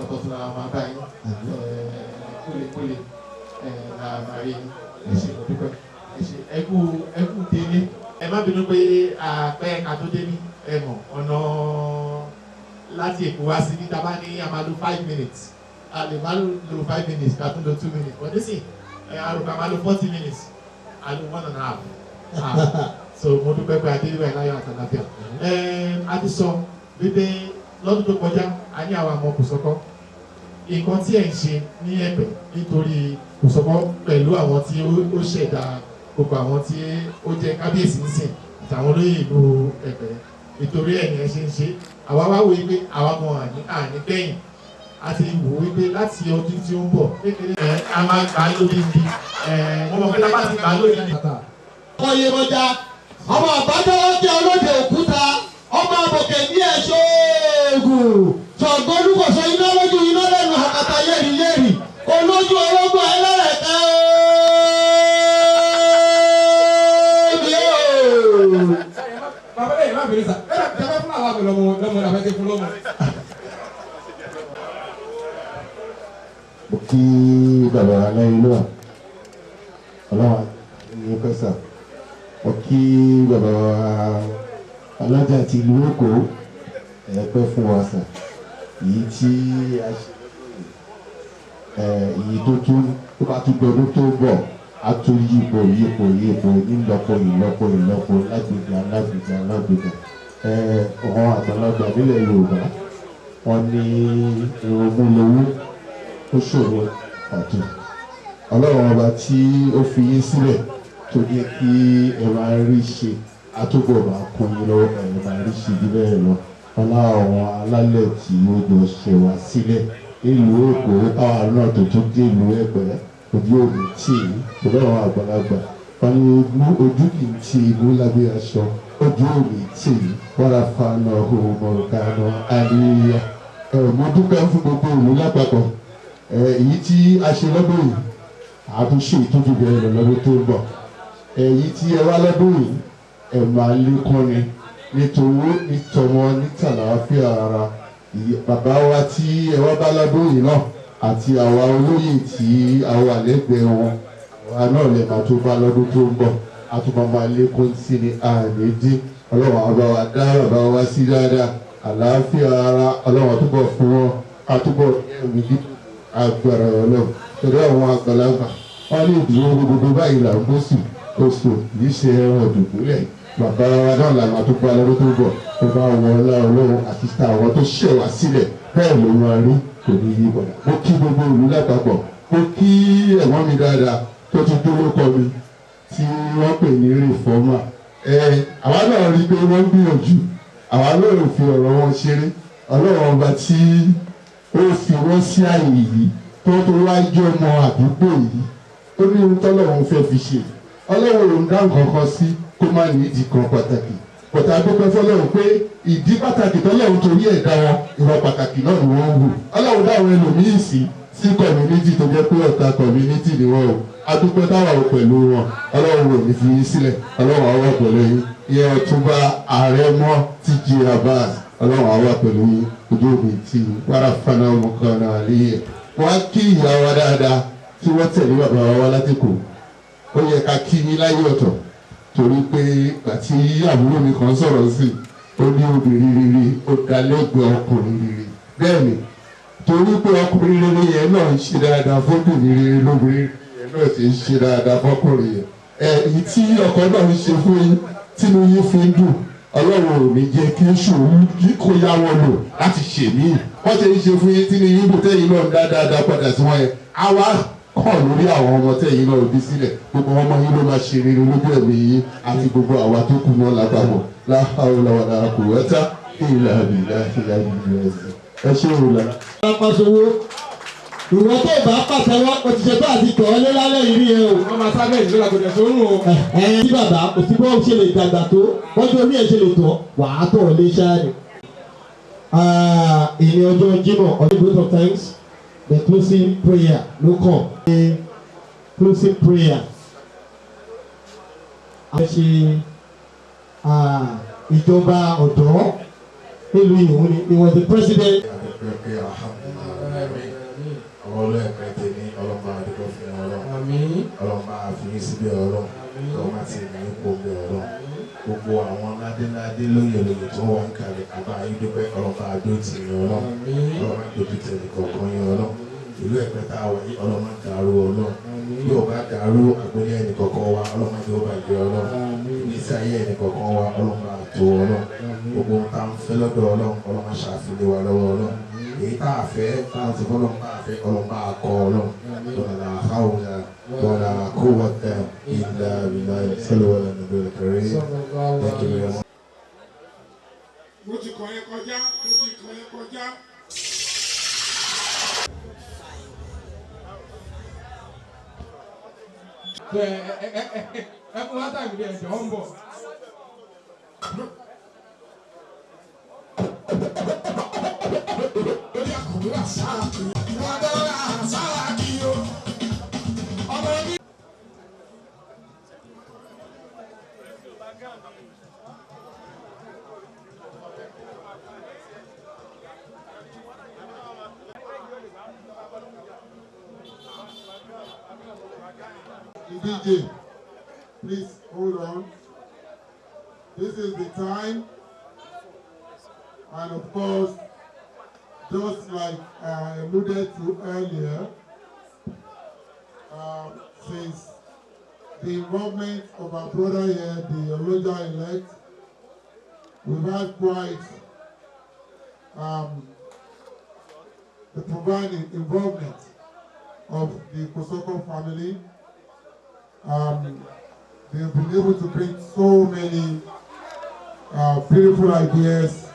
ọ̀tọ̀ọ̀tọ̀ la máa bá yín kólekóle la máa rí ẹ̀ṣẹ̀ ọ̀dúpẹ́ ẹkù délé. Ẹ má bínú pé àpẹ́ ká tó dé ní ẹ̀mọ̀ ọ̀nà láti Èkó wá sí ní tábà ní a máa lo 5 minutes. A lè máa lo 5 minutes ká tó lo 2 minutes. But nísìn àrùkà máa lo 40 minutes. I lo 1.5. so mo dúpẹ́ pé adé ìwé láyọ̀ àtàlàfíà. A ti sọ wípé lọ́dún tó kọjá a ní àwọn ọmọ Kòsọ́kọ́ nǹkan tí ẹ̀ ń ṣe ní Ẹ̀pẹ́ nítorí Kòsọ́kọ́ pẹ̀lú àwọn tí ó ṣẹ̀dá gbogbo àwọn tí ó jẹ́ kábíyèsí ń sìn àtàwọn olóyè ìlú Ẹ̀pẹ́ nítorí ẹ̀ ní ẹ ṣe ń ṣe àwa wá wo wípé àwa gan àní gbẹ̀yìn a ti wò wípé láti ọdún tí ó ń bọ̀ kékeré a máa gbà lórí ibi wọ́n mọ̀ pé tá a bá ti gbà lórí ibi. ọmọ Yemọja ọmọ àbájáwọ́ jẹ́ olóde òkúta ọmọ àbòkè ní ẹ̀ṣọ́ oògùn ṣọ̀gbọ́n olúkọ̀ṣọ iná lójú iná lẹ́nu àkàtà yẹ́rìyẹ́rì olójú orógbó ẹlẹ́rẹ̀kẹ́ bàbá lẹ́yìn má bèrè sà ẹ bá fún àwọn àgbẹ̀ lọ́mọ làbẹ́ ti fún lọ́mọ. mo kí bàbá aláìní náà ọlọ́wà ní pẹ́sà mo kí bàbá alájà ti ìlú Èkó ẹ̀pẹ́ fún wa sà èyí tí a ṣe èyí tó bá tún gbọdún tó bọ̀ a tún yípo nílọ́pọ̀ lágbègbè ọ̀hún àgbàlagbà nílẹ̀ Yorùbá wọ́n ní irun lówó ó ṣòro àti ọlọ́run ọba tí ó fi yín sílẹ̀ tó jẹ́ kí ẹ máa rí ṣe àtúbọ̀ máa kún yín lọ́wọ́ ẹ máa rí ṣe bí bẹ́ẹ̀ lọ ọlá àwọn alálẹ̀ tí ó jọ ṣe wá sílẹ̀ nílùú Èkó káwa náà tó tún dé ìlú Ẹ̀pẹ́ ojú òní tì í ọlọ́run àgbàlagbà wọn ní ojú kì í ti ìlú lábẹ́ aṣọ ojú òní tì í wọ́n ra fa náà ọmọọ̀gánà àríyá mo dúpẹ́ fún gbogbo ìlú lápapọ̀ èyí tí a ṣe lọ́dún yìí àtúnṣe ìtọ́jú bẹ̀rẹ̀ lọ́dún tó ń bọ̀ èyí tí ẹ wá lọ́dún yìí ẹ máa lékún ni nítorí nítọmọ nítàlàáfíà ara bàbá wa tí ẹ wá bá lọ́dún yìí náà àti àwa olóyè tí a wà lẹ́gbẹ̀ẹ́ wọn àwa náà lè máa tó bá lọ́dún tó ń bọ̀ a tún máa lékún sí ni àní dín ọlọ́run àbá wa dá bàbá wa sí dáadáa àlàáfíà ara ọlọ́run àtúbọ̀ fún wọn àtúbọ̀ ẹ̀mí dídùn agbára ọlọ́run torí àwọn àgbàlagbà wọn ní ìdúró gbogbo báyìí là ń bó sùn oṣù yìí ṣe ẹran ọ̀dùnkúnlẹ̀ bàbá wa náà làwọn tó gba lọ́dún tó bọ̀ tó bá wọn ọlá ọlọ́run àti ta àwọn tó ṣẹ̀ wá sílẹ̀ bẹ́ẹ̀ ló máa rí kò ní yí padà mo kí gbogbo ìlú lápapọ̀ mo kí ẹ̀wọ́n mi dáadáa tó tún dúró kọ mi tí wọ́n pè ní rìfọ́mà àwa náà rí pé wọ́n gbìyànjú àwa náà fi ọ̀rọ̀ wọn ṣeré ọlọ́run ọba tí ó fi wọ́n sí àyè yìí tó wá jẹ́ ọmọ àdúgbò yìí ó ní ohun tọ́lọ́run fẹ́ fi ṣe ọlọ́run ò ń dá nǹkan kan sí kó má ní ìdí kan pàtàkì bọ̀tà dúpẹ́ fọlọ́run pé ìdí pàtàkì tọ́lọ́run torí ẹ̀ dá wọn ìwà pàtàkì náà ni wọ́n ń wù ọlọ́run dáwọn ẹlòmíì sí kọ̀mínítì tó jẹ́ pé ọ̀tá kọ̀mínítì ni wọ́n o adúpẹ́ táwa ò pẹ̀lú wọn ọlọ́run ò ní fi yín sílẹ̀ ọlọ́run àwa pẹ̀lú yín ìyẹn Ọ̀túnba Àrẹ̀mọ TJ Abass ọlọ́run àwa pẹ̀lú yín ojú òbí tí wàrà fana ọmọkan náà léyẹ. wọ́n á kí ìyá wa dáadáa tí wọ́n tẹ̀lé bàbá wa látìkù ó yẹ ká kí yín láyé ọ̀tọ̀ torí pé àti àbúrò mi kan sọ̀rọ̀ sí ó ní obìnrin rere ó dá lẹ́gbẹ̀ẹ́ ọkùnrin rere bẹ́ẹ̀ ni torí pé ọkùnrin rere yẹn náà ń ṣe dáadáa fọ́bìnrin rere lóbìnrin yẹn náà ti ń ṣe dáadáa fọ́kùnrin yẹn èyí tí ọkọ náà ń ṣe fún yín tínú yín fi ń dùn ọlọ́run ò ní jẹ́ kí ṣòro kó yá wọn lò láti ṣèmí wọ́n ti ń ṣe fún yín tínú yín dùn tẹ́yìn náà ń dá dáadáa padà sí wọn yẹn àwa kàn lórí àwọn ọmọ tẹ́yìn náà bí sílẹ̀ gbogbo ọmọ yín ló máa ṣe rere lójú ẹ̀mí yín àti gbogbo àwa tó kù náà lápapọ̀ láhàúlà wàlà quwwata illa billahi ẹ ṣé òun lára. ìwọ tó bá pàtẹ́wọ́ o ti ṣe bá àti tọ̀ ọ́ lé lálẹ́ yìí ẹ o. wọ́n máa sábẹ́ ìṣúra kò dẹ̀ sórun o. tí bàbá kò sí bọ́ ṣe lè dàgbà tó bọ́jú orí ẹ̀ ṣe lè tọ̀ wàá tọ̀ ọ́ lé ṣáà ni. ìní ọjọ́ Jímọ̀ ọdún vote of thanks the closing prayer ló kàn. closing prayer. a ṣe ìjọba ọ̀dọ́ nílùú ìhun ni he was the president. Olu-Epe tèmi ọlọ́mọ àdúgbò fún ọlọ́mọ àfihàn síbẹ̀ ọlọ́mọ àti ènìyàn kò bẹ̀ gbogbo àwọn ládéládé lóye tó wà ń kalẹ̀ àbá ayédèpẹ́ ọlọ́mọ àdó tì ní ọlọ́mọ àdójú tẹ̀lé kọ̀ọ̀kan yẹn ìlú Ẹ̀pẹ́ tá a wà yìí ọlọ́mọ dàrú ọlọ́run bí ò bá dàrú àgbélé ẹnì kọ̀ọ̀kan wa ọlọ́mọ ni ó bá jẹ ọlọ́run ìgbésí ayé ẹnì kọ̀ọ̀kan wa ọlọ́mọ àtò ọlọ́run gbogbo tá à ń fẹ́ lọ́dọ̀ ọlọ́run ọlọ́mọ ṣàfihàn wa lọ́wọ́ ọlọ́run èyí tá a fẹ́ tá a ti fọ́lọ́mọ tá a fẹ́ ọlọ́mọ àkọ́ ọlọ́run lọ́nà àháwọ̀lá lọ́nà àkówọ́tà ìlà ìlà ìṣẹ́lẹ̀wọ̀ nàbẹ̀rẹ̀ kẹrẹ́ ẹ̀kẹ́rẹ́ wọn. mo ti kọ̀ yẹn kọjá mo ti kọ̀ yẹn kọjá. ẹ fún wa táìmù bí ẹ̀jẹ̀ ń bọ̀. DJ, please hold on. This is the time, and of course, just like I alluded to earlier, since the involvement of our brother here, the Oloja-elect, we've had quite the providing involvement of the Kosoko family. They've been able to bring so many beautiful ideas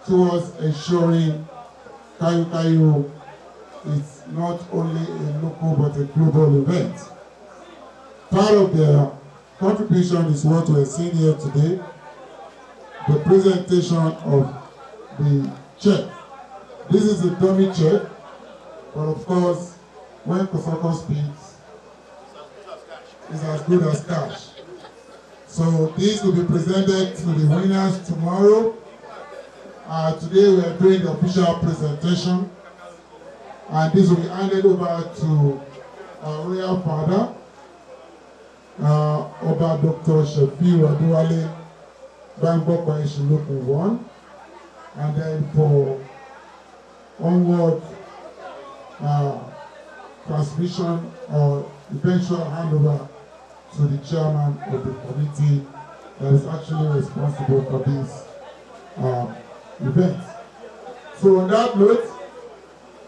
towards ensuring Kayokayo is not only a local but a global event. Part of their contribution is what we're seeing here today, the presentation of the check. This is a dummy check, but of course, when Kosoko speaks, it's as good as cash. So this will be presented to the winners tomorrow. Today we are doing the official presentation, and this will be handed over to our royal father, Oba Dr. Shefiu Adewale, Bangbopa Ishiloku 1, and then for onward transmission or eventual handover to the chairman of the committee that is actually responsible for this event. So on that note,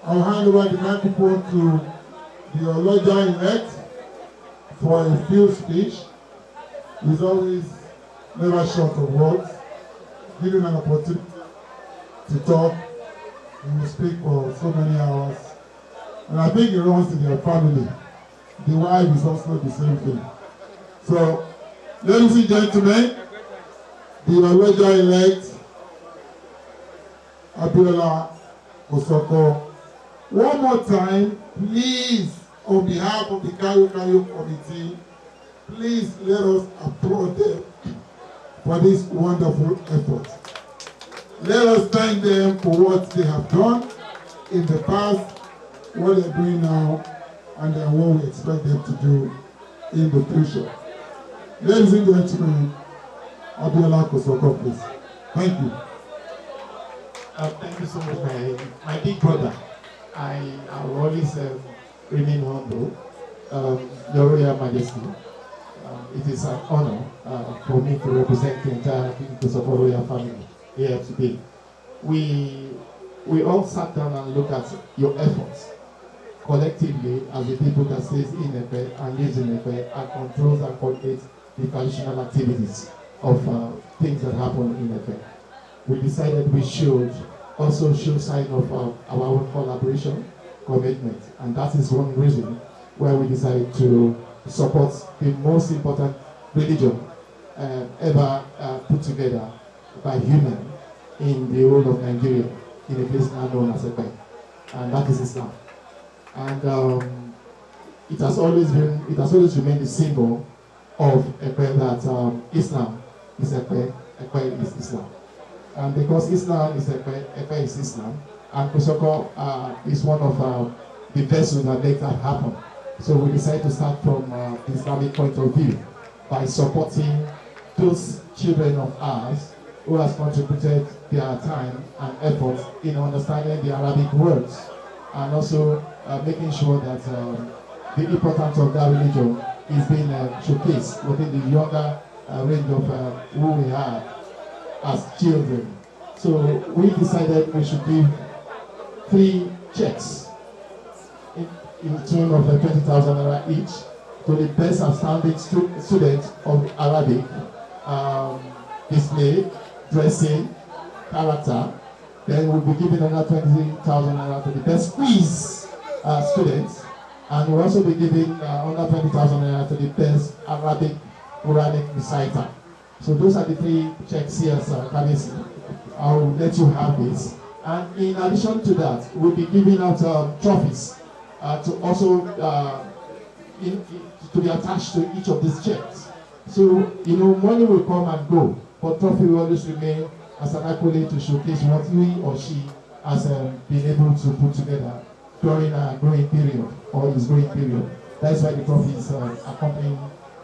I'll hand over the microphone to the Oloja-elect for a few speech. He's always never short of words. Give him an opportunity to talk. He will speak for so many hours. And I think he runs to their family. The wife is also the same thing. So, ladies and gentlemen, the Oloja-elect, Adewale Kosoko, one more time, please, on behalf of the Kayokayo committee, please let us applaud them for this wonderful effort. Let us thank them for what they have done in the past, what they're doing now, and then what we expect them to do in the future. Ladies and gentlemen, Adewale Kosoko, please. Thank you. Thank you so much, my big brother. I will always remain humble. Your Royal Majesty, it is an honor for me to represent the entire Kosoko royal family here today. We all sat down and looked at your efforts collectively as the people that stays in Epe and lives in Epe and controls and coordinates the traditional activities of things that happen in Epe. We decided we should also show sign of our own collaboration, commitment, and that is one reason why we decided to support the most important religion ever put together by human in the whole of Nigeria, in a place now known as Epe, and that is Islam. And it has always remained the symbol of Epe that Islam is Epe, Epe is Islam. And because Islam is Epe, Epe is Islam, and Kosoko is one of the vessels that make that happen. So we decided to start from the Islamic point of view by supporting those children of ours who has contributed their time and effort in understanding the Arabic words and also making sure that the importance of that religion is being showcased within the younger range of who we are as children. So we decided we should give 3 checks in tune of 20,000 naira each to the best outstanding students of Arabic display, dressing, character. Then we'll be giving another 20,000 naira to the best quiz students, and we'll also be giving another 20,000 naira to the best Arabic Quranic reciter. So those are the 3 checks here, sir. I'll let you have this. And in addition to that, we'll be giving out trophies to also to be attached to each of these checks. So, money will come and go, but trophy will always remain as an accolade to showcase what he or she has been able to put together during a growing period or his growing period. That's why the trophy is accompanying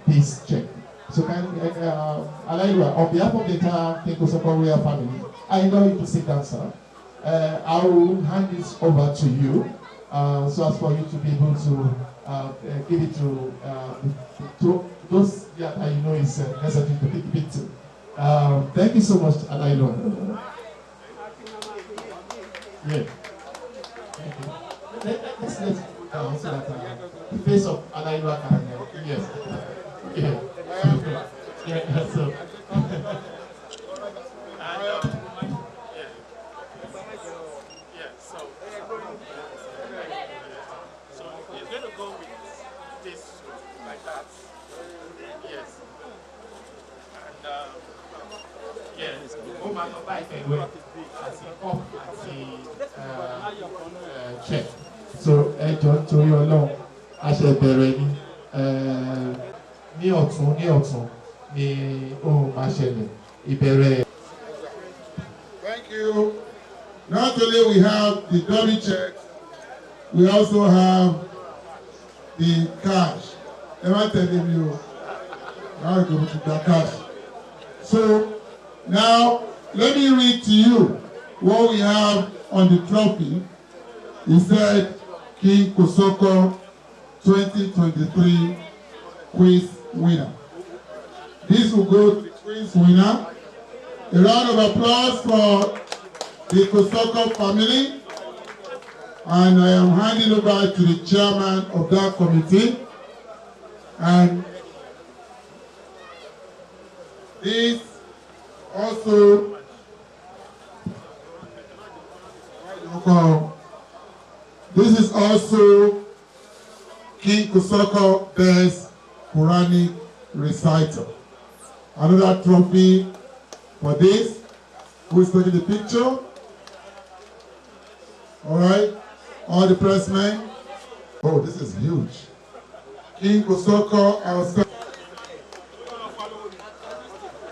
this check. So, Adewale, on behalf of the entire Kinkosoko Royal family, I invite you to sit down, sir. I will hand this over to you so as for you to be able to give it to those that you know is necessary to give it to. Thank you so much, Adewale. Yeah. Thank you. Let's put down so that the face of Adewale can yes. Yeah. Yeah. So. Check. So ẹjọ́ torí Ọlọ́run a ṣe bẹ̀rẹ̀ ní ọ̀tún ní ohun máa ṣẹlẹ̀ ìbẹ̀rẹ̀. Thank you. Not only we have the dummy check, we also have the cash. Never tell them you now go to the cash. So now let me read to you what we have on the trophy. It said King Kosoko 2023 quiz winner. This will go to the quiz winner. A round of applause for the Kosoko family. And I am handing over to the chairman of that committee. And this also this is also King Kosoko Best Quranic Reciter. Another trophy for this. Who is taking the picture? All right. All the pressmen. Oh, this is huge. King Kosoko, our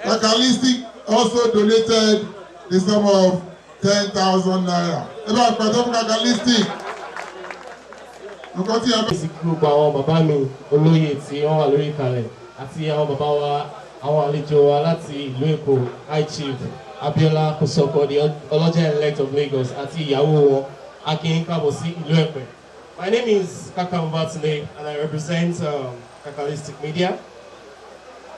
Kakalistic also donated the sum of 10,000 naira. About Kakalistic. Gbogbo àwọn bàbá mi olóyè tí wọ́n wà lórí ìkàlẹ̀ àti àwọn bàbá wa àwọn àlejò wa láti ìlú Èkó High Chief Abiola Kosoko the Oloja-elect of Lagos àti ìyàwó wọn Akin káàbọ̀ sí ìlú Ẹ̀pẹ́. My name is Kakamva today and I represent Kakalistic Media.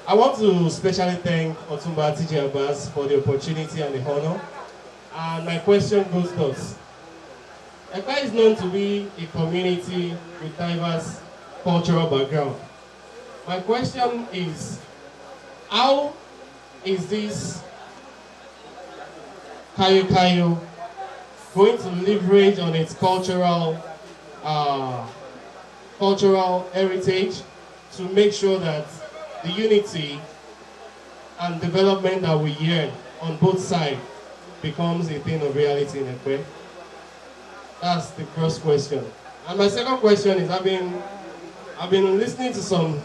I want to specially thank Otunba TJ Abass for the opportunity and the honor. And my question goes thus. Epe is known to be a community with diverse cultural background. My question is, how is this Kayokayo going to leverage on its cultural heritage to make sure that the unity and development that we yearn on both sides becomes a thing of reality in Epe? That's the first question. And my second question is, I've been listening to some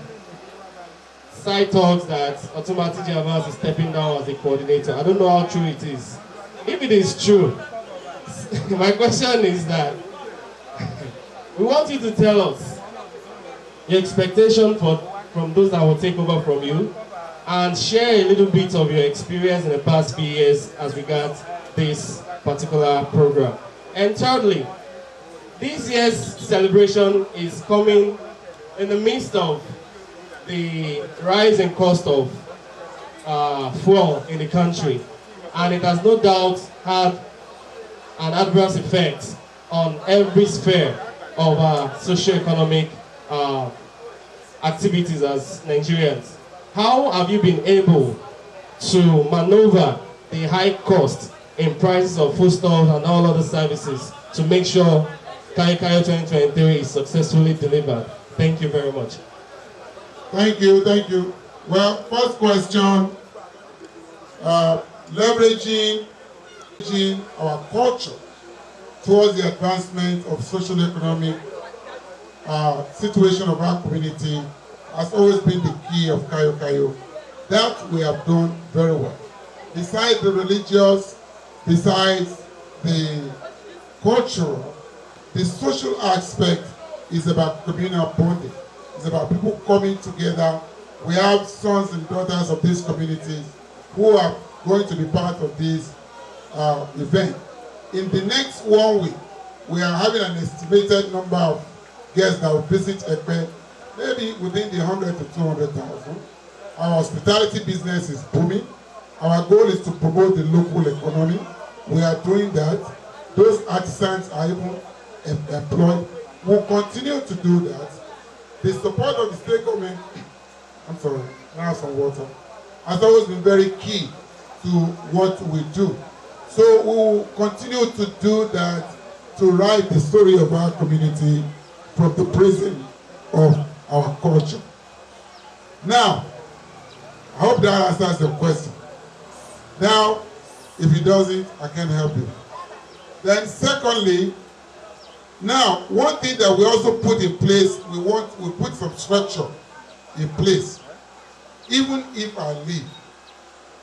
side talks that Otunba TJ Abass is stepping down as the coordinator. I don't know how true it is. If it is true, my question is that we want you to tell us your expectation from those that will take over from you, and share a little bit of your experience in the past few years as regards this particular program. And thirdly, This year's celebration is coming in the midst of the rise in cost of fuel in the country, and it has no doubt had an adverse effect on every sphere of our socio-economic activities as Nigerians. How have you been able to maneuver the high cost in prices of foodstuffs and all other services to make sure Kayokayo 2023 is successfully delivered? Thank you very much. Thank you, thank you. Well, first question, leveraging our culture towards the advancement of social economic situation of our community has always been the key of Kayokayo. That we have done very well. Besides the religious, besides the cultural, the social aspect is about communal bonding. It's about people coming together. We have sons and daughters of these communities who are going to be part of this event. In the next 1 week, we are having an estimated number of guests that will visit Epe, maybe within the 100 to 200,000. Our hospitality business is booming. Our goal is to promote the local economy. We are doing that. Those artisans are even employed. We'll continue to do that. The support of the state government, I'm sorry, I have some water, has always been very key to what we do. So we will continue to do that, to write the story of our community from the prison of our culture. Now, I hope that answers your question. Now, if it doesn't, I can't help you. Then secondly, now, one thing that we also put in place, we put some structure in place. Even if I leave,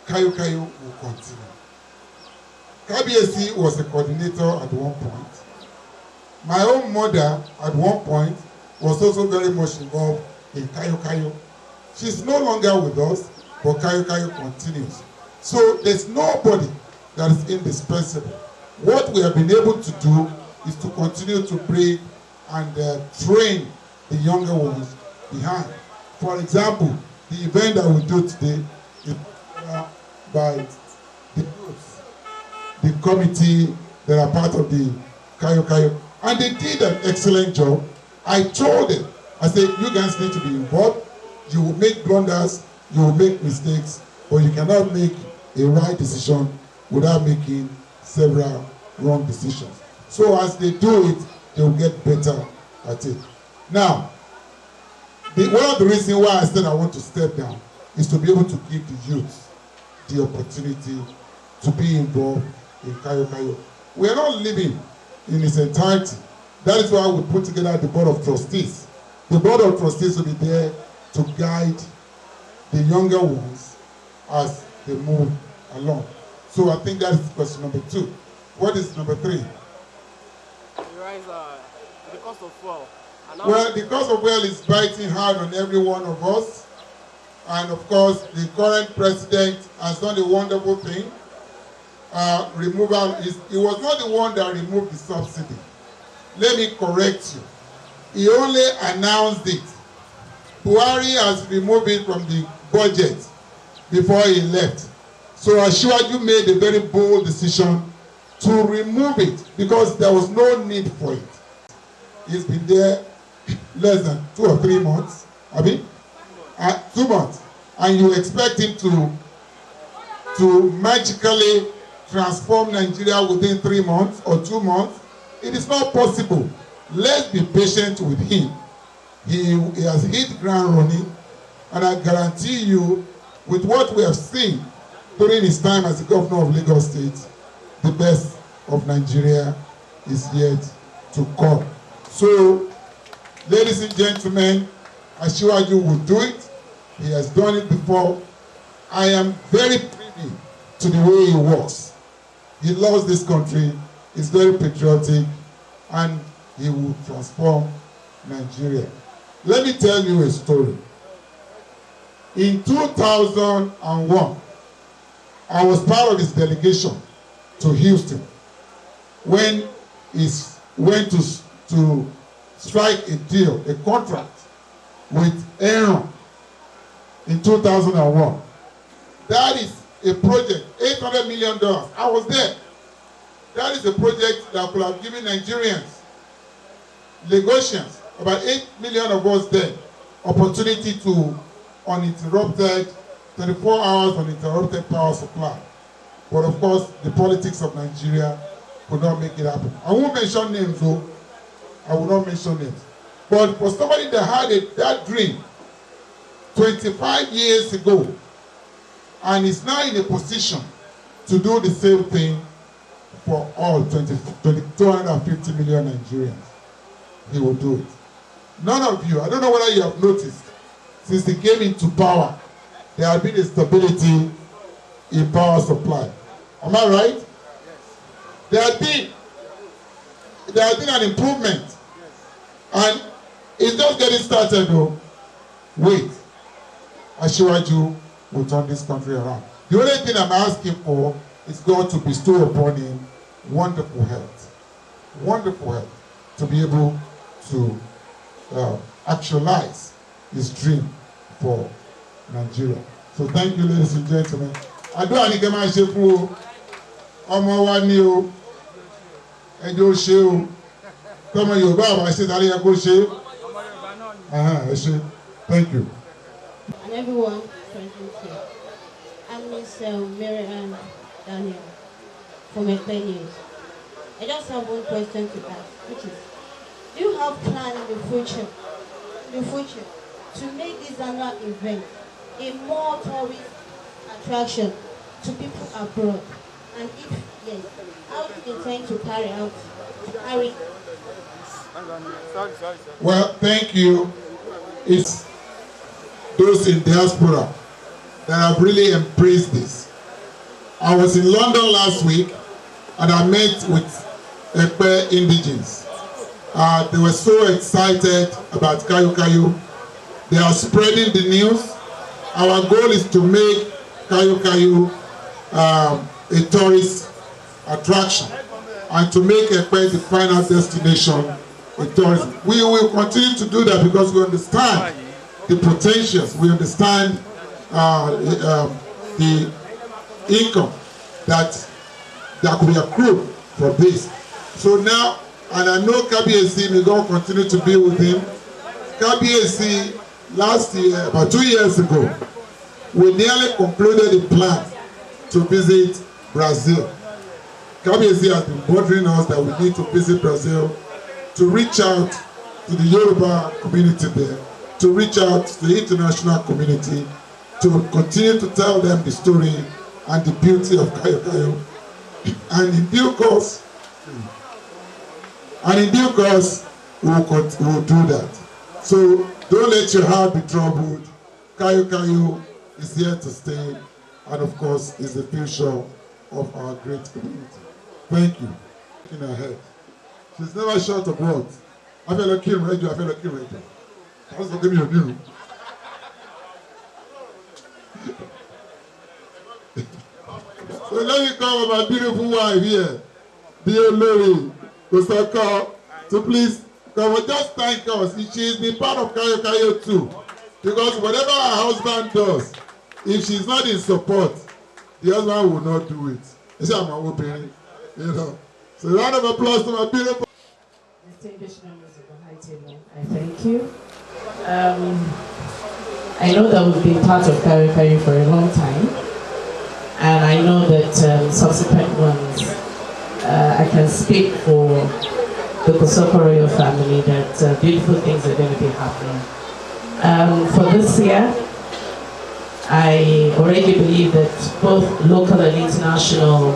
Kayokayo will continue. KBSC was a coordinator at one point. My own mother, at one point, was also very much involved in Kayokayo. She's no longer with us, but Kayokayo continues. So there's nobody that is indispensable. What we have been able to do is to continue to bring and train the younger ones behind. For example, the event that we do today is by the groups, the committee that are part of the Kayokayo, and they did an excellent job. I told them, I said, you guys need to be involved. You will make blunders, you will make mistakes, but you cannot make a right decision without making several wrong decisions. So as they do it, they will get better at it. Now, one of the reasons why I said I want to step down is to be able to give the youth the opportunity to be involved in Kayokayo. We are not living in its entirety. That is why we put together the Board of Trustees. The Board of Trustees will be there to guide the younger ones as they move along. So I think that is question number 2. What is number 3? The cost of fuel. Well, the cost of fuel is biting hard on every one of us. And of course, the current president has done a wonderful thing. He was not the one that removed the subsidy. Let me correct you. He only announced it. Buhari has removed it from the budget before he left. So Shefiu made a very bold decision to remove it because there was no need for it. He's been there less than 2 or 3 months. 2 months. And you expect him to magically transform Nigeria within 3 months or 2 months. It is not possible. Let's be patient with him. He has hit ground running, and I guarantee you, with what we have seen during his time as the governor of Lagos State, the best of Nigeria is yet to come. So, ladies and gentlemen, Shefiu will do it. He has done it before. I am very privy to the way he works. He loves this country, he's very patriotic, and he will transform Nigeria. Let me tell you a story. In 2001, I was part of his delegation to Houston when he went to to strike a deal, a contract with Aaron in 2001. That is a project, $800 million. I was there. That is a project that could have given Nigerians, Lagosians, about 8 million of us there, opportunity to uninterrupted, 24 hours uninterrupted power supply. But of course, the politics of Nigeria could not make it happen. I won't mention names though. I will not mention names. But for somebody that had that dream 25 years ago and is now in a position to do the same thing for all 250 million Nigerians, he will do it. None of you, I don't know whether you have noticed, since he came into power, there has been a stability in power supply. Am I right? There has been an improvement. And it's just getting started though. Wait. Ashiwaju will turn this country around. The only thing I'm asking for is God to bestow upon him wonderful health. Wonderful health. To be able to actualize his dream for Nigeria. So thank you, ladies and gentlemen. Àdúrà ni kẹ́ máa ṣe fún o. Ọmọ wa ni o. Ẹjọ́ ṣe o. Tọ́mọ Yorùbá àwa ṣe tàbí ẹ kó ṣe. Ẹ ṣe. Thank you. And everyone present here. I'm Miss Mary Ann Daniel from Epe News. I just have one question to ask, which is, do you have plans in the future to make this annual event a more tourist attraction to people abroad? And if yes, how do you intend to carry out? Well, thank you. It's those in diaspora that have really embraced this. I was in London last week and I met with Epe indigenes. They were so excited about Kayokayo. They are spreading the news. Our goal is to make Kayokayo a tourist attraction and to make Epe the final destination of tourism. We will continue to do that because we understand the potentials, we understand the income that could be accrued from this. So now, and I know Kabiyesi, may God continue to be with him. Kabiyesi, last year, about 2 years ago, we nearly concluded a plan to visit Brazil. Kabiyesi has been bothering us that we need to visit Brazil to reach out to the Yoruba community there, to reach out to the international community, to continue to tell them the story and the beauty of Kayokayo. And in due course, we will do that. So don't let your heart be troubled. Kayokayo is here to stay, and of course is the future of our great community. Thank you. In her head. She's never short of words. I feel like him radio, I feel like him radio. That's not giving you a new. So let me call my beautiful wife here, dear Lori Kosaka, to please come and just thank us. She's been part of Kayokayo too. Because whatever her husband does, if she's not in support, the husband will not do it. You see, I'm a woman, you know. So a round of applause to my beautiful. Distinguished members of the high table, I thank you. I know that we've been part of Kayokayo for a long time, and I know that subsequent ones, I can speak for the Kosoko royal family that beautiful things are going to be happening. For this year, I already believe that both local and international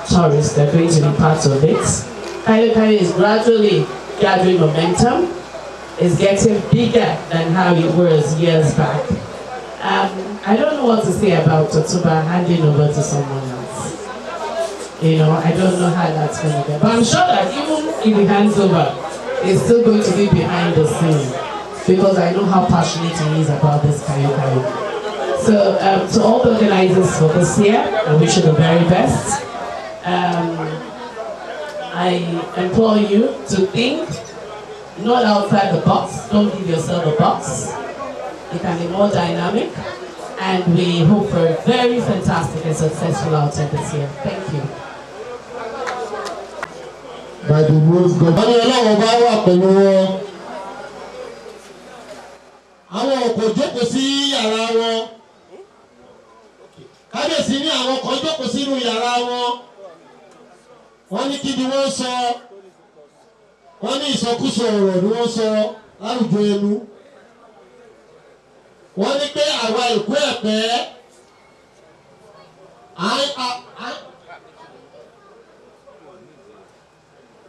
tourists are going to be part of it. Kayokayo is gradually gathering momentum. It's getting bigger than how it was years back. I don't know what to say about Otunba handing over to someone else. You know, I don't know how that's going to go. But I'm sure that even if he hands over, it's still going to be behind the scene. Because I know how passionate he is about this Kayokayo. So to all the organizers for this year, I wish you the very best. I implore you to think not outside the box. Don't give yourself a box. It can be more dynamic, and we hope for a very fantastic and successful outing this year. Thank you. By the rules government. Àwọn kò jókòó sí yàrá wọn. Kábíyèsí ní àwọn kan jókòó sínú yàrá wọn. Wọ́n ní kí ni wọ́n sọ. Wọ́n ní ìsọkúsọ ọ̀rọ̀ ni wọ́n sọ lárúgbó ẹnu. Wọ́n ní pé àwa Èkó Ẹ̀pẹ́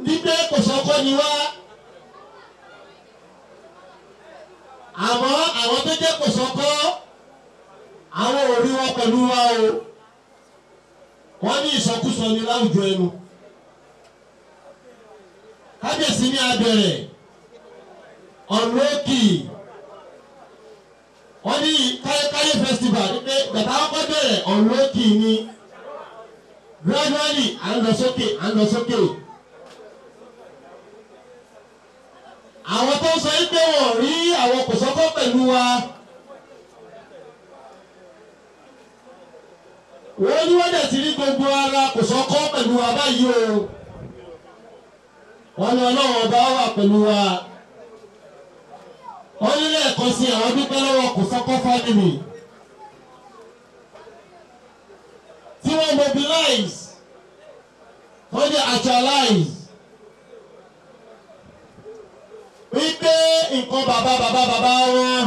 ní pé kò sọ́kọ́ ni wá. Àmọ́ àwọn tó jẹ́ kò sọ́kọ́ àwọn ò rí wọn pẹ̀lú wa o. Wọ́n ní ìsọkúsọ ni láwùjọ ẹnu. Kábíyèsí ní abẹ̀rẹ̀ Olu-Epe. Wọ́n ní Kayokayo festival ní pé bàtà ọkọ̀ bẹ̀rẹ̀ Olu-Epe ni gradually à ń lọ sókè à ń lọ sókè. Àwọn tó ń sọ yí pé wọ́n rí àwọn kò sọ́kọ́ pẹ̀lú wa. Wọ́n ní wọ́n dẹ̀ ti rí gbogbo ara kò sọ́kọ́ pẹ̀lú wa báyìí o. Wọ́n ní Ọlọ́run ọba wà pẹ̀lú wa. Wọ́n ní lẹ́ẹ̀kan sí àwọn dúpẹ́ lọ́wọ́ kò sọ́kọ́ family. Tí wọ́n mobilize, wọ́n dẹ̀ actualize. Wípé nǹkan bàbá wọn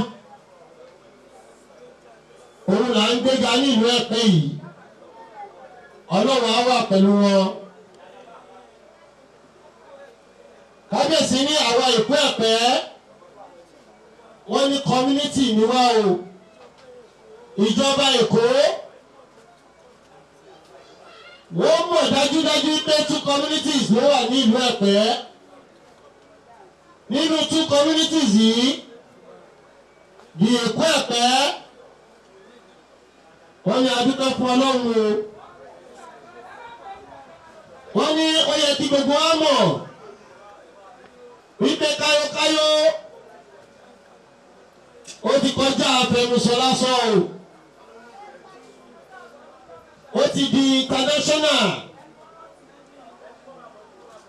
òun là ń gbéga ní ìlú Ẹ̀pẹ́ yìí. Ọlọ́run á wà pẹ̀lú wọn. Kábíyèsí ní àwa Èkó Ẹ̀pẹ́ wọ́n ní community ni wá o. Ìjọba Èkó wọ́n mọ̀ dájúdájú pé 2 communities ló wà ní ìlú Ẹ̀pẹ́. Nínú 2 communities yìí di Èkó Ẹ̀pẹ́ wọ́n ní adúpẹ́ fún Ọlọ́run o. Wọ́n ní ó yẹ kí gbogbo wa mọ̀ wípé Kayokayo ó ti kọjá àfẹnusọ lásán o. Ó ti di international.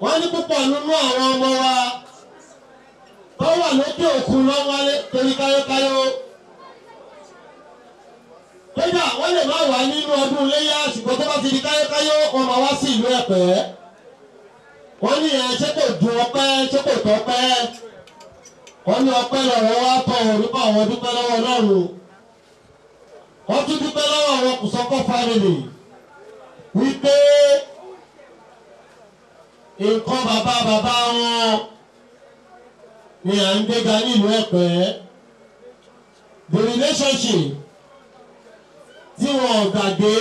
Wọ́n ní púpọ̀ nínú àwọn ọmọ wa tó wà lókè òkun lọ́wọ́ torí Kayokayo. Kódà wọ́n lè má wà nínú ọdún Iléyá ṣùgbọ́n tó bá ti di Kayokayo wọ́n máa wá sí ìlú Ẹ̀pẹ́. Wọ́n ní ẹ̀ ṣé kò dùn ọpẹ́ ṣé kò tọ́pẹ́. Wọ́n ní ọpẹ́ lọ́rọ̀ wá tọ̀ nípa àwọn dúpẹ́ lọ́wọ́ Ọlọ́run. Wọ́n tún dúpẹ́ lọ́wọ́ àwọn Kòsọ́kọ́ family wípé nǹkan bàbá wọn ni à ń gbéga nílùú Ẹ̀pẹ́. The relationship tí wọn gbàgbé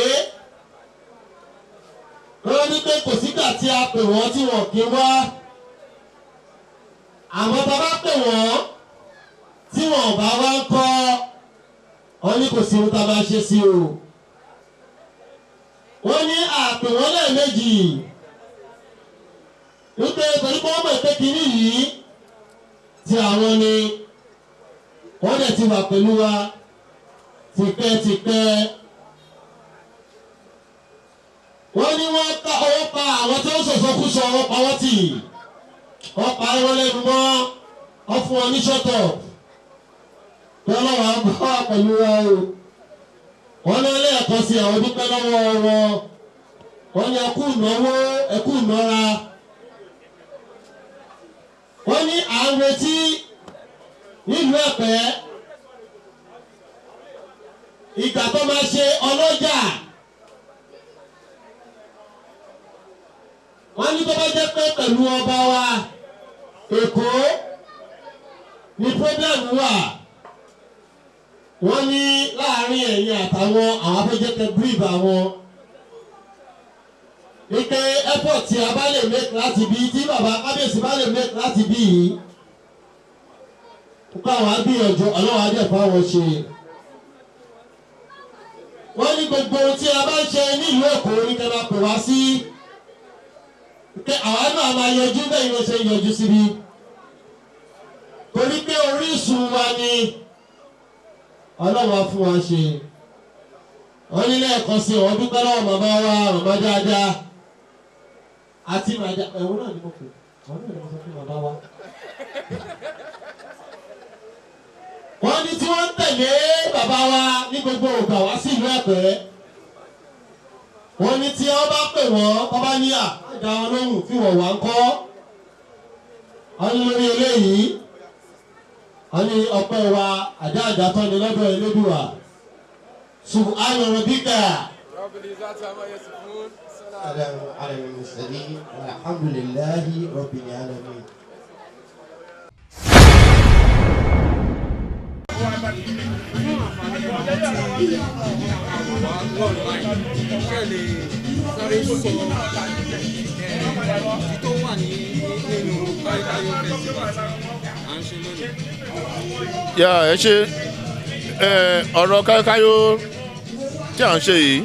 wọ́n ní pé kò sígbà tí a pè wọ́n tí wọ́n kí wá. Àmọ́ tá a bá pè wọ́n tí wọ́n bá wá ń kọ́ wọ́n ní kò sí ohun tá a máa ṣe sí o. Wọ́n ní àpè wọ́n lẹ́ẹ̀mejì wípé torí pé wọ́n mọ̀ pé kínní yìí ti àwọn ni wọ́n dẹ̀ ti wà pẹ̀lú wa tipẹ́tipẹ́. Wọ́n ní wọ́n ká ọwọ́ pa àwọn tó ń sọ̀sọ́kúsọ wọ́n pa wọ́n tì. Wọ́n pa wọ́n lẹ́nu mọ́ wọ́n fún wọn ní ṣọ́tọ̀. Ọlọ́run á bá wà pẹ̀lú wa o. Wọ́n ní lẹ́ẹ̀kan sí àwọn dúpẹ́ lọ́wọ́ wọn. Wọ́n ní ẹkú ìnáwó ẹkú ìnára. Wọ́n ní à ń retí nílùú Ẹ̀pẹ́ ìgbà tó máa ṣe ọlọ́jà. Wọ́n ní tó bá jẹ́ pé pẹ̀lú ọba wa Èkó ní problem wà. Wọ́n ní láàrin ẹ̀yin àtàwọn àwọn afẹ́jẹ́kẹ́ brief àwọn wípé effort tí a bá lè make láti bí tí bàbá kábíyèsí bá lè make láti bí yìí kó àwọn agbìyànjú Ọlọ́run á dẹ̀ fáwọn ṣe. Wọ́n ní gbogbo ohun tí a bá ń ṣe nílùú Èkó ní kẹ́ máa pè wá sí pé àwa náà máa yọjú bẹ́ẹ̀ ni wọ́n ṣe yọjú síbi. wa ní ọlọ́wọ́ fún wa ṣe wọ́n nílé ẹ̀kọ́ sí wọn dúpẹ́ lọ́wọ́ màmá wa màmá dáadáa àti màdá ẹ̀wọ̀n náà ni mo pè wọ́n náà ni mo sọ fún màmá wa. wọ́n ní tí wọ́n ń tẹ̀lé bàbá wa ní gbogbo ògbà wá sí ìlú Ẹ̀pẹ́ wọ́n ní tí wọ́n bá pè wọ́n wọ́n bá ní àdá wọn lóhùn tí wọ́n wá ń kọ́ wọ́n ní lórí eléyìí wọ́n ní ọpẹ́ wa àdáàdá tán ni lọ́dọ̀ Elédùà subhana rabbika salamun ala al-mursalin walhamdulillahi rabbil alamin. Ẹ ṣe ọ̀rọ̀ Kayokayo tí à ń ṣe yìí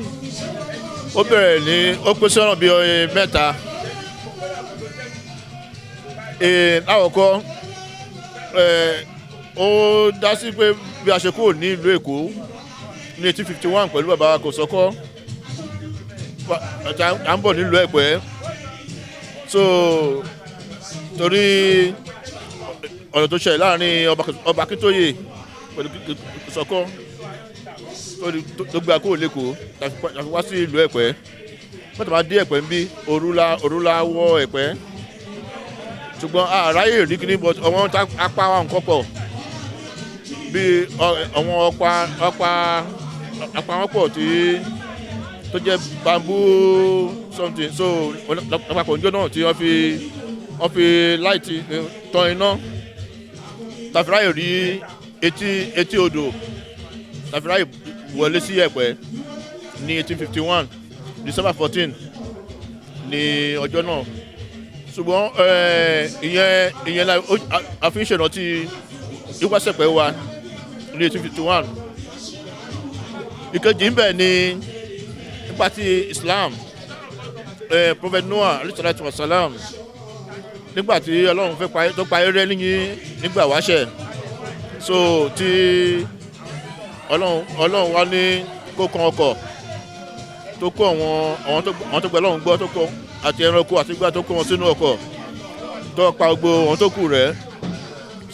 ó bẹ̀rẹ̀ ní ó pín sọ́nà bíi mẹ́ta. Lákọ̀ọ́kọ́ ó dá sí pé bí a ṣe kúrò ní ìlú Èkó ní 1851 pẹ̀lú bàbá Kòsọ́kọ́ à ń bọ̀ nílùú Ẹ̀pẹ́ so torí ọ̀rọ̀ tó ṣẹlẹ̀ láàrin ọba Akíntóyè pẹ̀lú Kòsọ́kọ́ tó gbé akó lẹ́kọ̀ọ́ tàfi wá sí ìlú Ẹ̀pẹ́ wọ́n ti máa dé Ẹ̀pẹ́ ń bí òrùlá wọ Ẹ̀pẹ́ ṣùgbọ́n àráyè rí kíní bọ́ ọmọ apá wa nǹkan pọ̀ bí àwọn ọ̀pá wọn pọ̀ tó jẹ́ bamboo something so lápapọ̀ níjọ́ náà tí wọ́n fi láìtì tan iná tàfi ráyè rí etí odò tàfi ráyè wọlé sí Ẹ̀pẹ́ ní 1851 December 14 ní ọjọ́ náà ṣùgbọ́n ìyẹn la àfihàn ìṣèrántí ìwásẹ̀pẹ̀ wa ní 1851 ìkejì ń bẹ ní nípa ti Islam Prophet Noah alayhi wasalam nígbà tí Ọlọ́run fẹ́ tó parí rẹ́ nígbà wáṣẹ̀ so tí Ọlọ́run wá ní kó kan ọkọ̀ tó kó àwọn tó gbẹ Ọlọ́run gbọ́ tó kó àti ẹranko àti gbà tó kó wọn sínú ọkọ̀ tó pa gbogbo àwọn tó kù rẹ̀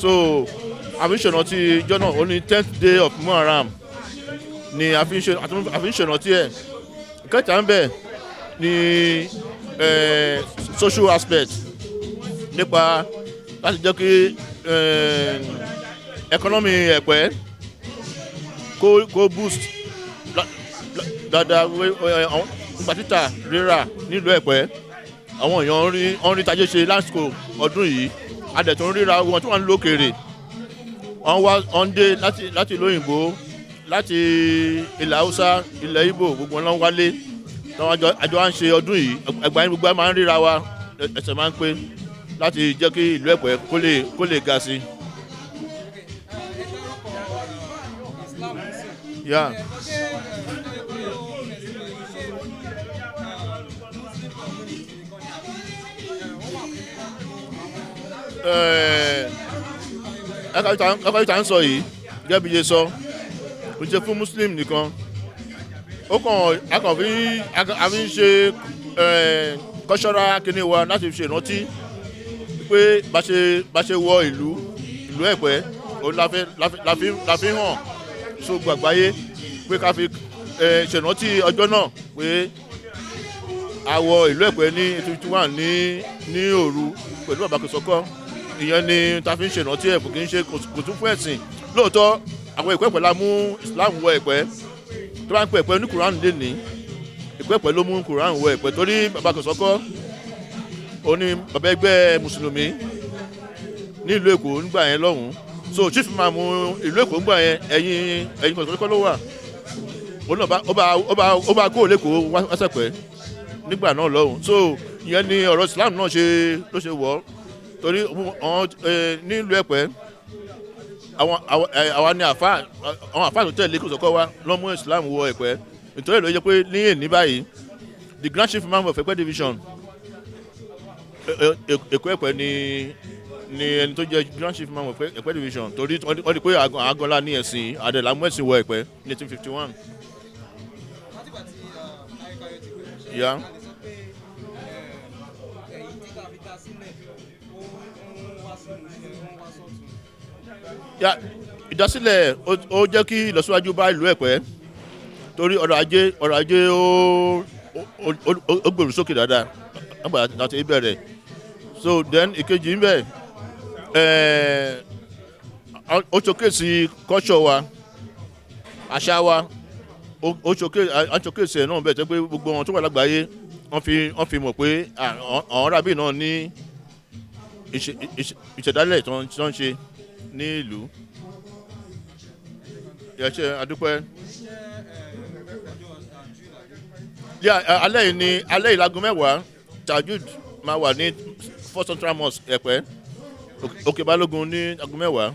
so àfihàn ti ìjọ náà ó ní 10th day of Muharram ni àfihàn ti ẹ̀ kẹta ń bẹ ní social aspect nípa láti jẹ́ kí economy Ẹ̀pẹ́ kó boost dáadáa nípa títà rírà nílùú Ẹ̀pẹ́ àwọn èèyàn ń rí tajé ṣe lásìkò ọdún yìí adẹ̀tún ríra wọn tí wọ́n ń lókèrè wọ́n dé láti ìlú òyìnbó láti ilẹ̀ Haúsá ilẹ̀ Ìgbò gbogbo wọn wálé àjọ à ń ṣe ọdún yìí ẹgbàá yín gbogbo máa ń ríra wa ẹsẹ̀ máa ń pé láti jẹ́ kí ìlú Ẹ̀pẹ́ kó lè ga sí. Yeah. Ẹ̀ka ìta ń sọ yìí gẹ́gẹ́ bí iye sọ kò ṣe fún Muslim nìkan ó kàn àfi ń ṣe cultural kíní wa láti ṣe ìrántí pé bá ṣe wọ ìlú Ẹ̀pẹ́ òun la fi hàn so gbàgbáyé pé ká fi ṣèrántí ọjọ́ náà pé a wọ ìlú Ẹ̀pẹ́ ní 1851 ní òru pẹ̀lú bàbá Kòsọ́kọ́ ìyẹn ni ta fi ń ṣèrántí ẹ̀ kò kí ń ṣe kò tún fún ẹ̀sìn lóòótọ́ àwọn Ẹ̀pẹ́ la mú Islam wọ Ẹ̀pẹ́ tó bá ń pè Ẹ̀pẹ́ ní Quran lé ní Ẹ̀pẹ́ ló mú Quran wọ Ẹ̀pẹ́ torí bàbá Kòsọ́kọ́ ó ní bàbá ẹgbẹ́ mùsùlùmí ní ìlú Èkó nígbà yẹn lọ́hùn-ún so chief máa mú ìlú Èkó nígbà yẹn ẹ̀yìn Kòsọ́kọ́ ló wà ó bá kó lẹ́kọ̀ọ́ wáṣẹ̀pẹ́ nígbà náà lọ́hùn-ún so ìyẹn ni ọ̀rọ̀ Islam náà ló ṣe wọ̀ torí nílùú Ẹ̀pẹ́ àwa ni àwọn àfáà tó tẹ̀lé Kòsọ́kọ́ wa ló mú Islam wọ Ẹ̀pẹ́ nítorí ló yẹ pé ní èní báyìí the grand chief imam of Ẹ̀pẹ́ division Èkó Ẹ̀pẹ́ ni ni ẹni tó jẹ́ grand chief man of Ẹ̀pẹ́ division torí wọ́n di pé àgọ́lá ní ẹ̀sìn àdẹ̀là mú ẹ̀sìn wọ Ẹ̀pẹ́ ní 1851. Yeah. Yeah, ìdásílẹ̀ ó jẹ́ kí ìlọsíwájú bá ìlú Ẹ̀pẹ́ torí ọrọ̀ ajé ó gbèrú sókè dáadáa nígbà láti ìbẹ̀rẹ̀. So then ìkejì ń bẹ̀ ó ṣòkèsí culture wa àṣà wa ó ṣòkèsí ẹ̀ náà bẹ̀ tẹ́ pé gbogbo wọn tó wà lágbàáyé wọ́n fi mọ̀ pé àwọn rábì náà ní ìṣẹ̀dálẹ̀ tó ń ṣe ní ìlú. Yẹ̀ṣẹ̀ adúpẹ́. Alẹ́ yìí láago 10 Tajud máa wà ní First Central Mosque Ẹ̀pẹ́ Òkè Balógun ní aago 10.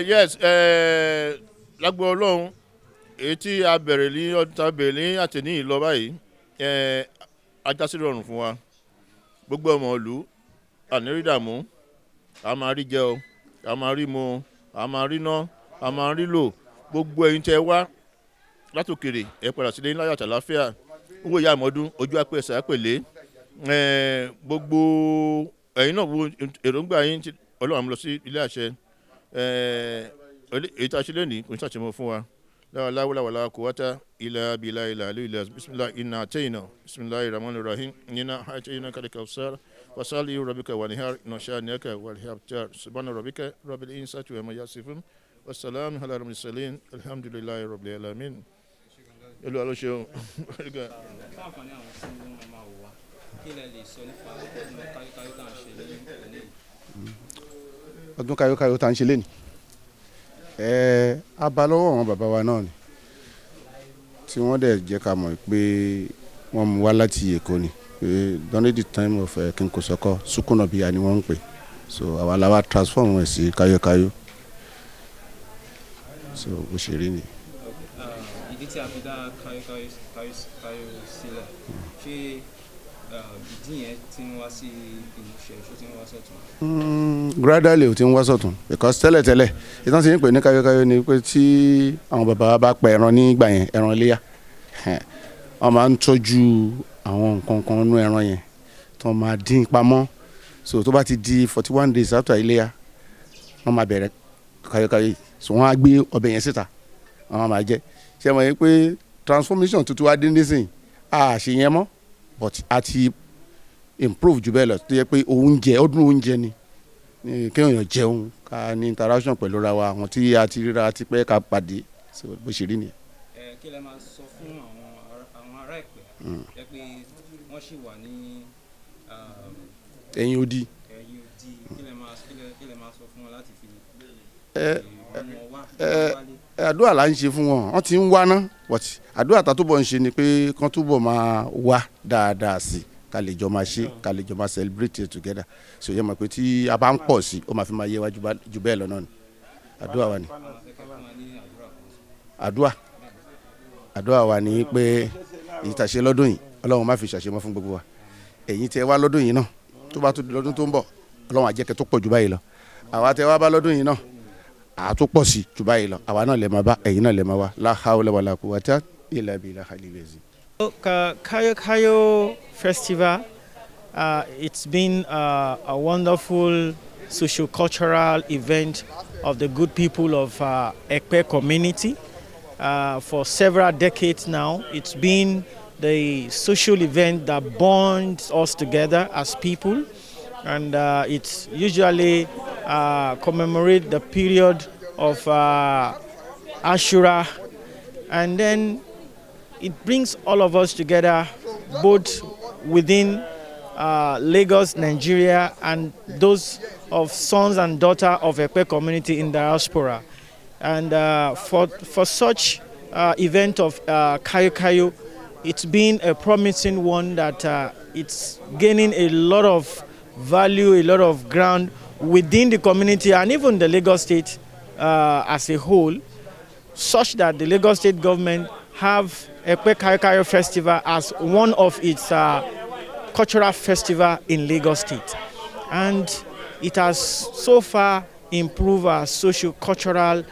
Yes, lágbo Ọlọ́run èyí tí a bẹ̀rẹ̀ ní àtẹ̀ní ìlọ báyìí ajásí rọrùn fún wa gbogbo ọmọ ìlú ànírídàmú a máa rí jẹ o a máa rí mu a máa rí ná a máa rí lò gbogbo ẹ̀yin tẹ́ wá látòkèrè ẹ padà sílé ńlá yàtọ̀ láfíà owó ìyá àmọ́dún ojú àpè ẹ̀sẹ̀ àpèlé gbogbo ẹ̀yin náà wo èròǹgbà yín Ọlọ́run àmú lọ sí ilé àṣẹ èyí tá a ṣe lónìí kò ní ṣàṣemọ fún wa láwọláwọlá kò wáta ilà bìlà ilà àlú ilà bisimilah iná àtẹ̀yìnà bisimilah rahman rahim nínà àtẹ̀yìnà kàdíkà ọ̀sára wasali rabbika wanihar nashaniyaka walhabtar subhana rabbika rabbil izzati wa ma yasifun wassalamu ala mursalin alhamdulillahi rabbil alamin. Elu alo ṣeun. Ọdún Kayokayo tá ń ṣe lénìí abalọ́wọ́ àwọn bàbá wa náà ni tí wọ́n dẹ̀ jẹ́ ká mọ̀ pé wọ́n mú wá láti Èkó ni pé during the time of King Kosoko Sukunobiya ni wọ́n ń pè so àwa la wá transform ẹ̀ sí Kayokayo so bó ṣe rí ni. Ìdí tí a fi dá Kayokayo sílẹ̀ ṣé ìdí yẹn ti ń wá sí ìmúṣẹ ṣó ti ń wá sọ́tún. Gradually ó ti ń wá sọ́tún because tẹ́lẹ̀tẹ́lẹ̀ ìtàn tí ń pè ní Kayokayo ni pé tí àwọn bàbá wa bá pa ẹran nígbà yẹn ẹran iléyá wọ́n máa ń tọ́jú àwọn nǹkan kan nínú ẹran yẹn tó máa dín pamọ́ so tó bá ti di 41 days after iléyá wọ́n máa bẹ̀rẹ̀ Kayokayo so wọ́n á gbé ọbẹ̀ yẹn síta wọ́n máa jẹ ṣé wọ́n yẹ pé transformation tuntun wá dé nísìnyí àṣeyẹn mọ́ but a ti improve jù bẹ́ẹ̀ lọ tó yẹ pé oúnjẹ ọdún oúnjẹ ni kéèyàn jẹun ká ní interaction pẹ̀lú ra wa àwọn tí a ti ríra ti pẹ́ ká pàdé bó ṣe rí nìyẹn. Kí lẹ máa sọ fún àwọn ará Ẹ̀pẹ́ jẹ́ pé wọ́n ṣì wà ní ẹ̀yìn odi kí lẹ máa sọ fún wọn láti fi àdúrà là ń ṣe fún wọn wọ́n ti ń wá ná but àdúrà tá túbọ̀ ń ṣe ni pé kán túbọ̀ máa wá dáadáa sí i ká lè jọ máa ṣe ká lè jọ máa celebrate it together so yẹ mọ̀ pé tí a bá ń pọ̀ sí ó máa fi máa yé wa jù bẹ́ẹ̀ lọ náà ni àdúrà wa ni àdúrà wa ni pé èyí tá ṣe lọ́dún yìí Ọlọ́run má fi ṣàṣemọ́ fún gbogbo wa èyí tẹ́ wá lọ́dún yìí náà tó bá tún di lọ́dún tó ń bọ̀ Ọlọ́run á jẹ́ kẹ́ tó pọ̀ jù báyìí lọ àwa tẹ́ wá bá lọ́dún yìí náà àtún pọ̀ sí jù báyìí lọ àwa náà lè máa bá ẹ̀yin náà lè máa wá la hawla wala quwwata illa billahi al-ali. Kayokayo Festival, it's been a wonderful socio-cultural event of the good people of Epe community. For several decades now, it's been the social event that bonds us together as people, and it's usually commemorate the period of Ashura, and then it brings all of us together, both within Lagos, Nigeria, and those of sons and daughters of Epe community in diaspora. And for such event of Kayokayo, it's been a promising one that it's gaining a lot of value, a lot of ground within the community and even the Lagos State as a whole, such that the Lagos State government have Epe Kayokayo Festival as one of its cultural festival in Lagos State. And it has so far improved our socio-cultural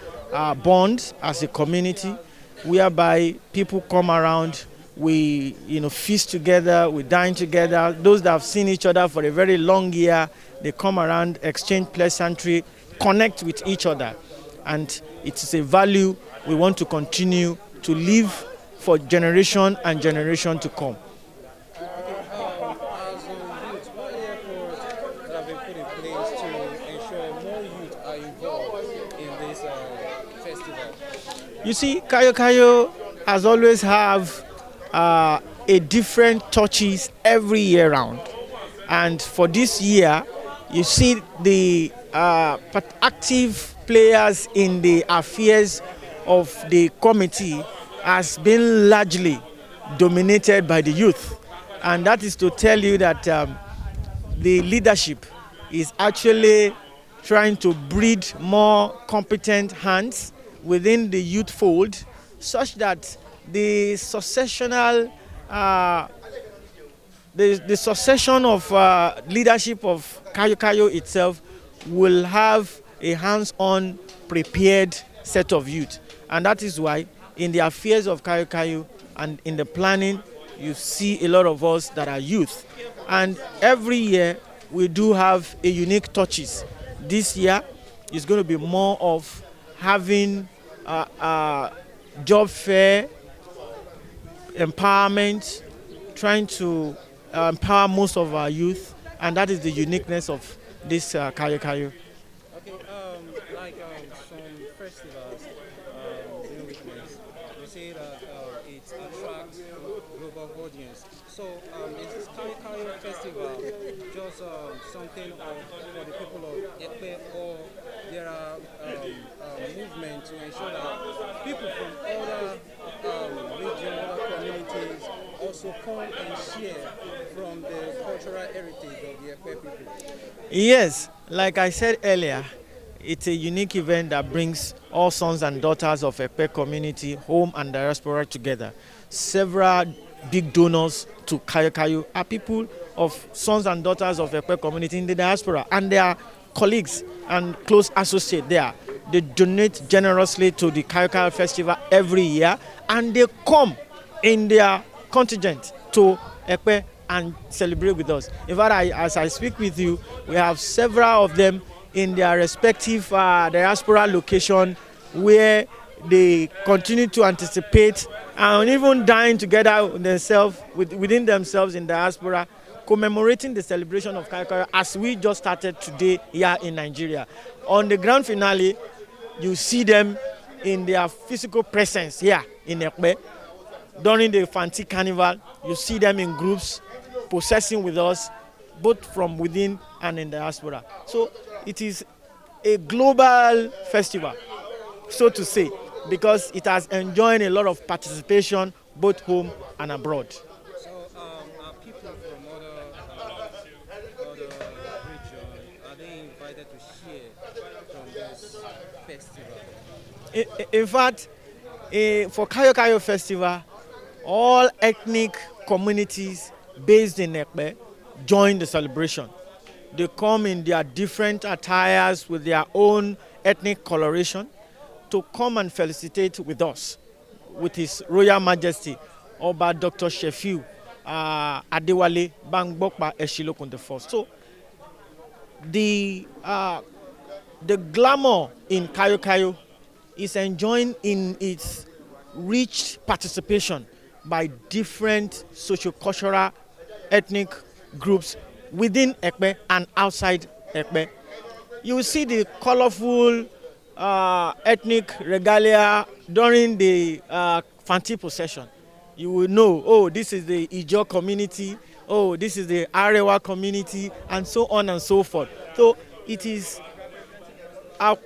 bonds as a community, whereby people come around, we feast together, we dine together. Those that have seen each other for a very long year, they come around, exchange pleasantry, connect with each other. And it is a value we want to continue to live for generation and generation to come. You see, Kayokayo has always have a different touches every year round. And for this year, you see the active players in the affairs of the committee has been largely dominated by the youth. And that is to tell you that the leadership is actually trying to breed more competent hands within the youth fold, such that the successional, the succession of leadership of Kayokayo itself will have a hands-on, prepared set of youth. And that is why in the affairs of Kayokayo and in the planning, you see a lot of us that are youth. And every year, we do have a unique touches. This year is going to be more of having job fair, empowerment, trying to empower most of our youth, and that is the uniqueness of this Kayokayo. Okay, like some festivals, they say that it attracts global audience. So is this Kayokayo festival just something for the people of Epe, or there are movements to ensure that people from other regions, other communities also come and share from the cultural heritage of the Epe people? Yes, like I said earlier, it's a unique event that brings all sons and daughters of Epe community, home and diaspora together. Several big donors to Kayokayo are people of sons and daughters of Epe community in the diaspora, and their colleagues and close associates there. They donate generously to the Kayokayo festival every year, and they come in their contingent to Epe and celebrate with us. In fact, as I speak with you, we have several of them in their respective diaspora location, where they continue to anticipate and even dine together within themselves in diaspora, commemorating the celebration of Kayokayo as we just started today here in Nigeria. On the grand finale, you see them in their physical presence here in Epe. During the Fanti Carnival, you see them in groups, processing with us, both from within and in diaspora. So it is a global festival, so to say, because it has enjoyed a lot of participation both home and abroad. So are people from other regions, are they invited to share from this festival? In fact, for Kayokayo Festival, all ethnic communities based in Epe join the celebration. They come in their different attires with their own ethnic coloration to come and felicitate with us, with His Royal Majesty, Oba Dr. Shefiu, Adewale Bangbokpa Eshilokun I. So the glamour in Kayokayo is enjoying in its rich participation by different socio-cultural ethnic groups within Epe and outside Epe. You will see the colorful ethnic regalia during the Fanti procession. You will know, oh, this is the Ijo community, oh, this is the Arewa community, and so on and so forth. So it is our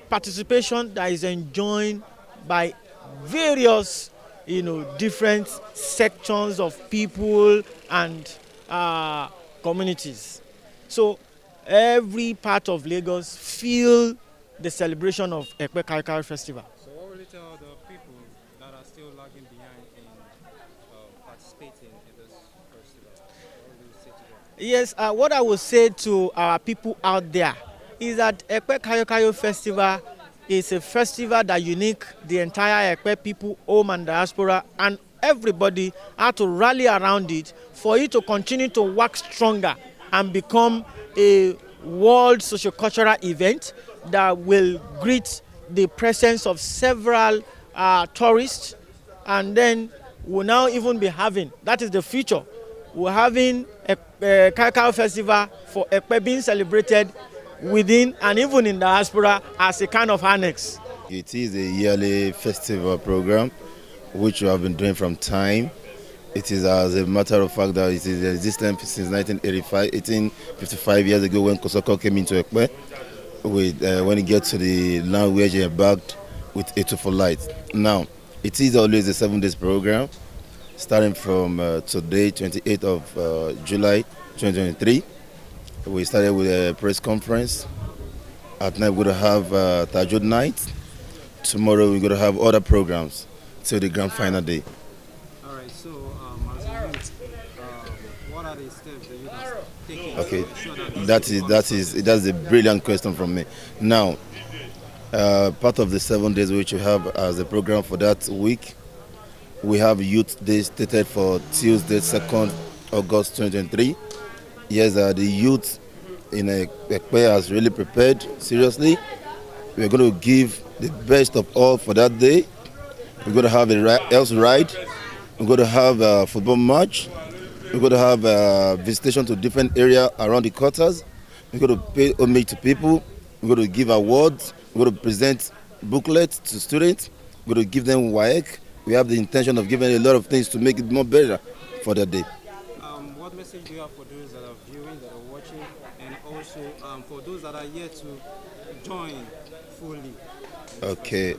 participation that is enjoyed by various, different sections of people and communities. So every part of Lagos feel the celebration of Epe Kayokayo Festival. So what will you tell the people that are still lagging behind in participating in this festival? Yes, what I would say to our people out there is that Epe Kayokayo Festival is a festival that unites the entire Epe people, home and diaspora, and everybody had to rally around it for it to continue to work stronger and become a world socio-cultural event that will greet the presence of several tourists, and then we'll now even be having, that is the future, we're having a Kayokayo Festival for Epe being celebrated within and even in diaspora as a kind of annex. It is a yearly festival program which we have been doing from time. It is, as a matter of fact, that it is existent since 1855 years ago when Kosoko came into Epe, when he gets to the land where he embarked with Etu for Light. Now, it is always a 7 days program, starting from today, 28th of July 2023. We started with a press conference. At night we're going to have Tajud night. Tomorrow we're going to have other programs till the grand final day. All right, so as a youth, what are the steps that you are taking? Okay, that's a brilliant question from me. Now, part of the 7 days which we have as a program for that week, we have Youth Day stated for Tuesday, 2nd August 2023. Yes, the youth in Epe has really prepared seriously. We're going to give the best of all for that day. We're going to have a health ride. We're going to have a football match. We're going to have a visitation to different areas around the quarters. We're going to pay homage to people. We're going to give awards. We're going to present booklets to students. We're going to give them WAEC. We have the intention of giving a lot of things to make it more better for that day. What message do you have for those that are viewing, that are watching, and also for those that are yet to join fully? Okay,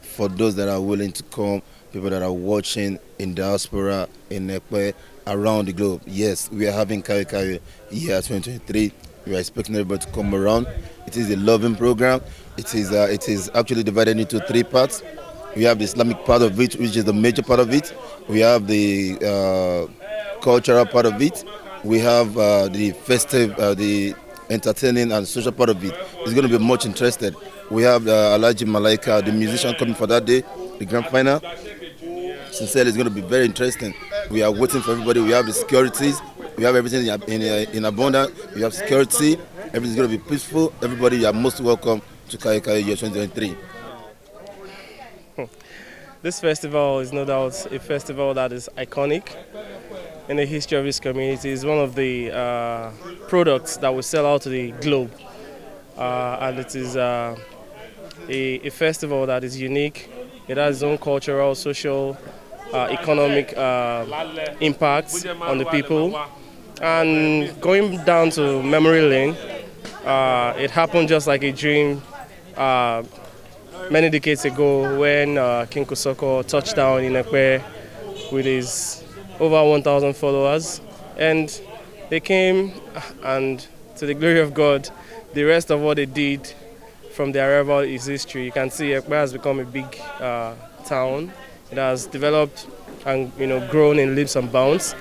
for those that are willing to come, people that are watching in diaspora, in Epe, around the globe, yes, we are having Kayokayo year 2023. We are expecting everybody to come around. It is a loving program. It is actually divided into 3 parts. We have the Islamic part of it, which is the major part of it. We have the cultural part of it. We have the festive, the entertaining and social part of it. It's going to be much interested. We have Alhaji Malaika, the musician, coming for that day, the grand final. Sincerely, it's going to be very interesting. We are waiting for everybody. We have the securities. We have everything in abundance. We have security. Everything's going to be peaceful. Everybody, you are most welcome to Kayokayo year 2023. This festival is no doubt a festival that is iconic in the history of this community. It's one of the products that will sell out to the globe. And it is a festival that is unique. It has its own cultural, social, economic impact on the people. And going down to memory lane, it happened just like a dream many decades ago when King Kosoko touched down in Epe with his over 1,000 followers, and they came, and to the glory of God, the rest of what they did from their arrival is history. You can see Epe has become a big town. It has developed and grown in leaps and bounds,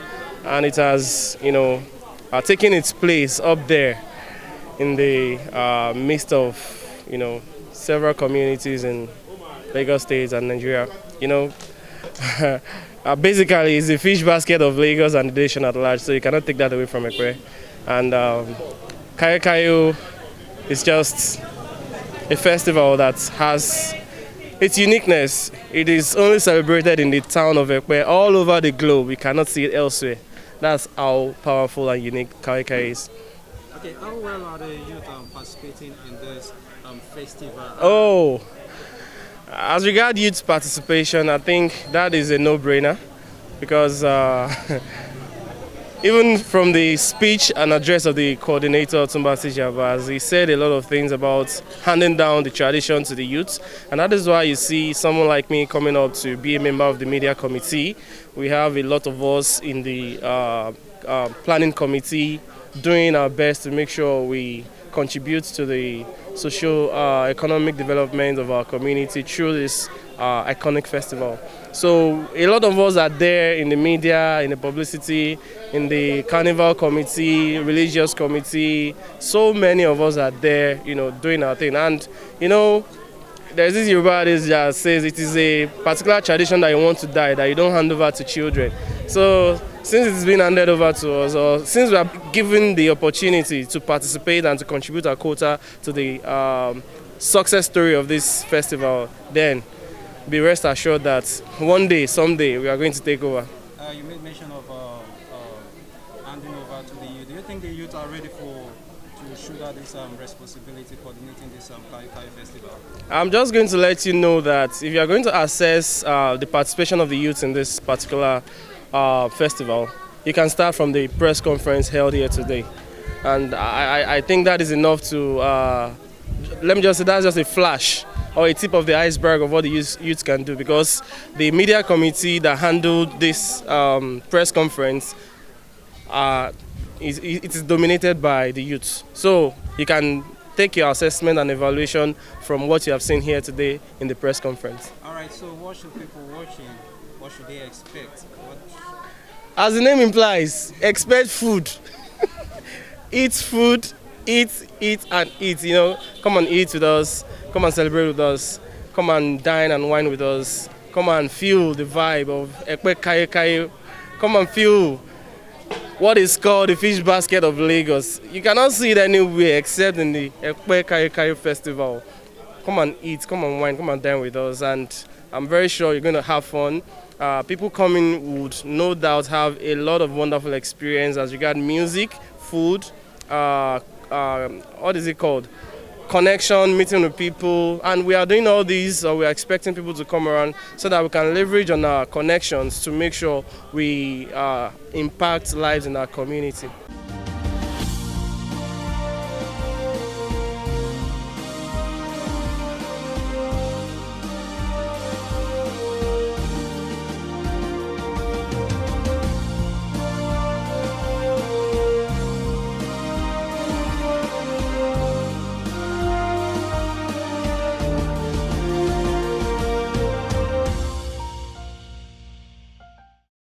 and it has taken its place up there in the midst of several communities in Lagos State and Nigeria. Basically, it's the fish basket of Lagos and the nation at large, so you cannot take that away from Epe. And Kayokayo is just a festival that has its uniqueness. It is only celebrated in the town of Epe. All over the globe, you cannot see it elsewhere. That's how powerful and unique Kayokayo is. Okay, how well are the youth participating in this festival? Oh, as regards youth participation, I think that is a no-brainer, because even from the speech and address of the coordinator, Otunba TJ Abass, he said a lot of things about handing down the tradition to the youth, and that is why you see someone like me coming up to be a member of the media committee. We have a lot of us in the planning committee doing our best to make sure we contribute to the social economic development of our community through this iconic festival. So a lot of us are there in the media, in the publicity, in the carnival committee, religious committee. So many of us are there, doing our thing. And, there's this Yoruba adage that says it is a particular tradition that you want to die, that you don't hand over to children. So since it's been handed over to us, or since we are given the opportunity to participate and to contribute our quota to the success story of this festival, then be rest assured that one day, someday, we are going to take over. You made mention of handing over to the youth. Do you think the youth are ready to shoulder this responsibility coordinating this Kayokayo festival? I'm just going to let you know that if you are going to assess the participation of the youth in this particular festival, you can start from the press conference held here today. And I think that is enough to, let me just say, that's just a flash or a tip of the iceberg of what the youth can do, because the media committee that handled this press conference, it is dominated by the youth. So you can take your assessment and evaluation from what you have seen here today in the press conference. All right, so what should people watching, what should they expect? As the name implies, expect food. Eat food, eat and eat, Come and eat with us, come and celebrate with us, come and dine and wine with us, come and feel the vibe of Epe Kayokayo, come and feel what is called the fish basket of Lagos. You cannot see it anywhere except in the Epe Kayokayo festival. Come and eat, come and wine, come and dine with us, and I'm very sure you're going to have fun. People coming would no doubt have a lot of wonderful experience as regard music, food, what is it called? Connection, meeting with people, and we are doing all these, or we are expecting people to come around so that we can leverage on our connections to make sure we impact lives in our community.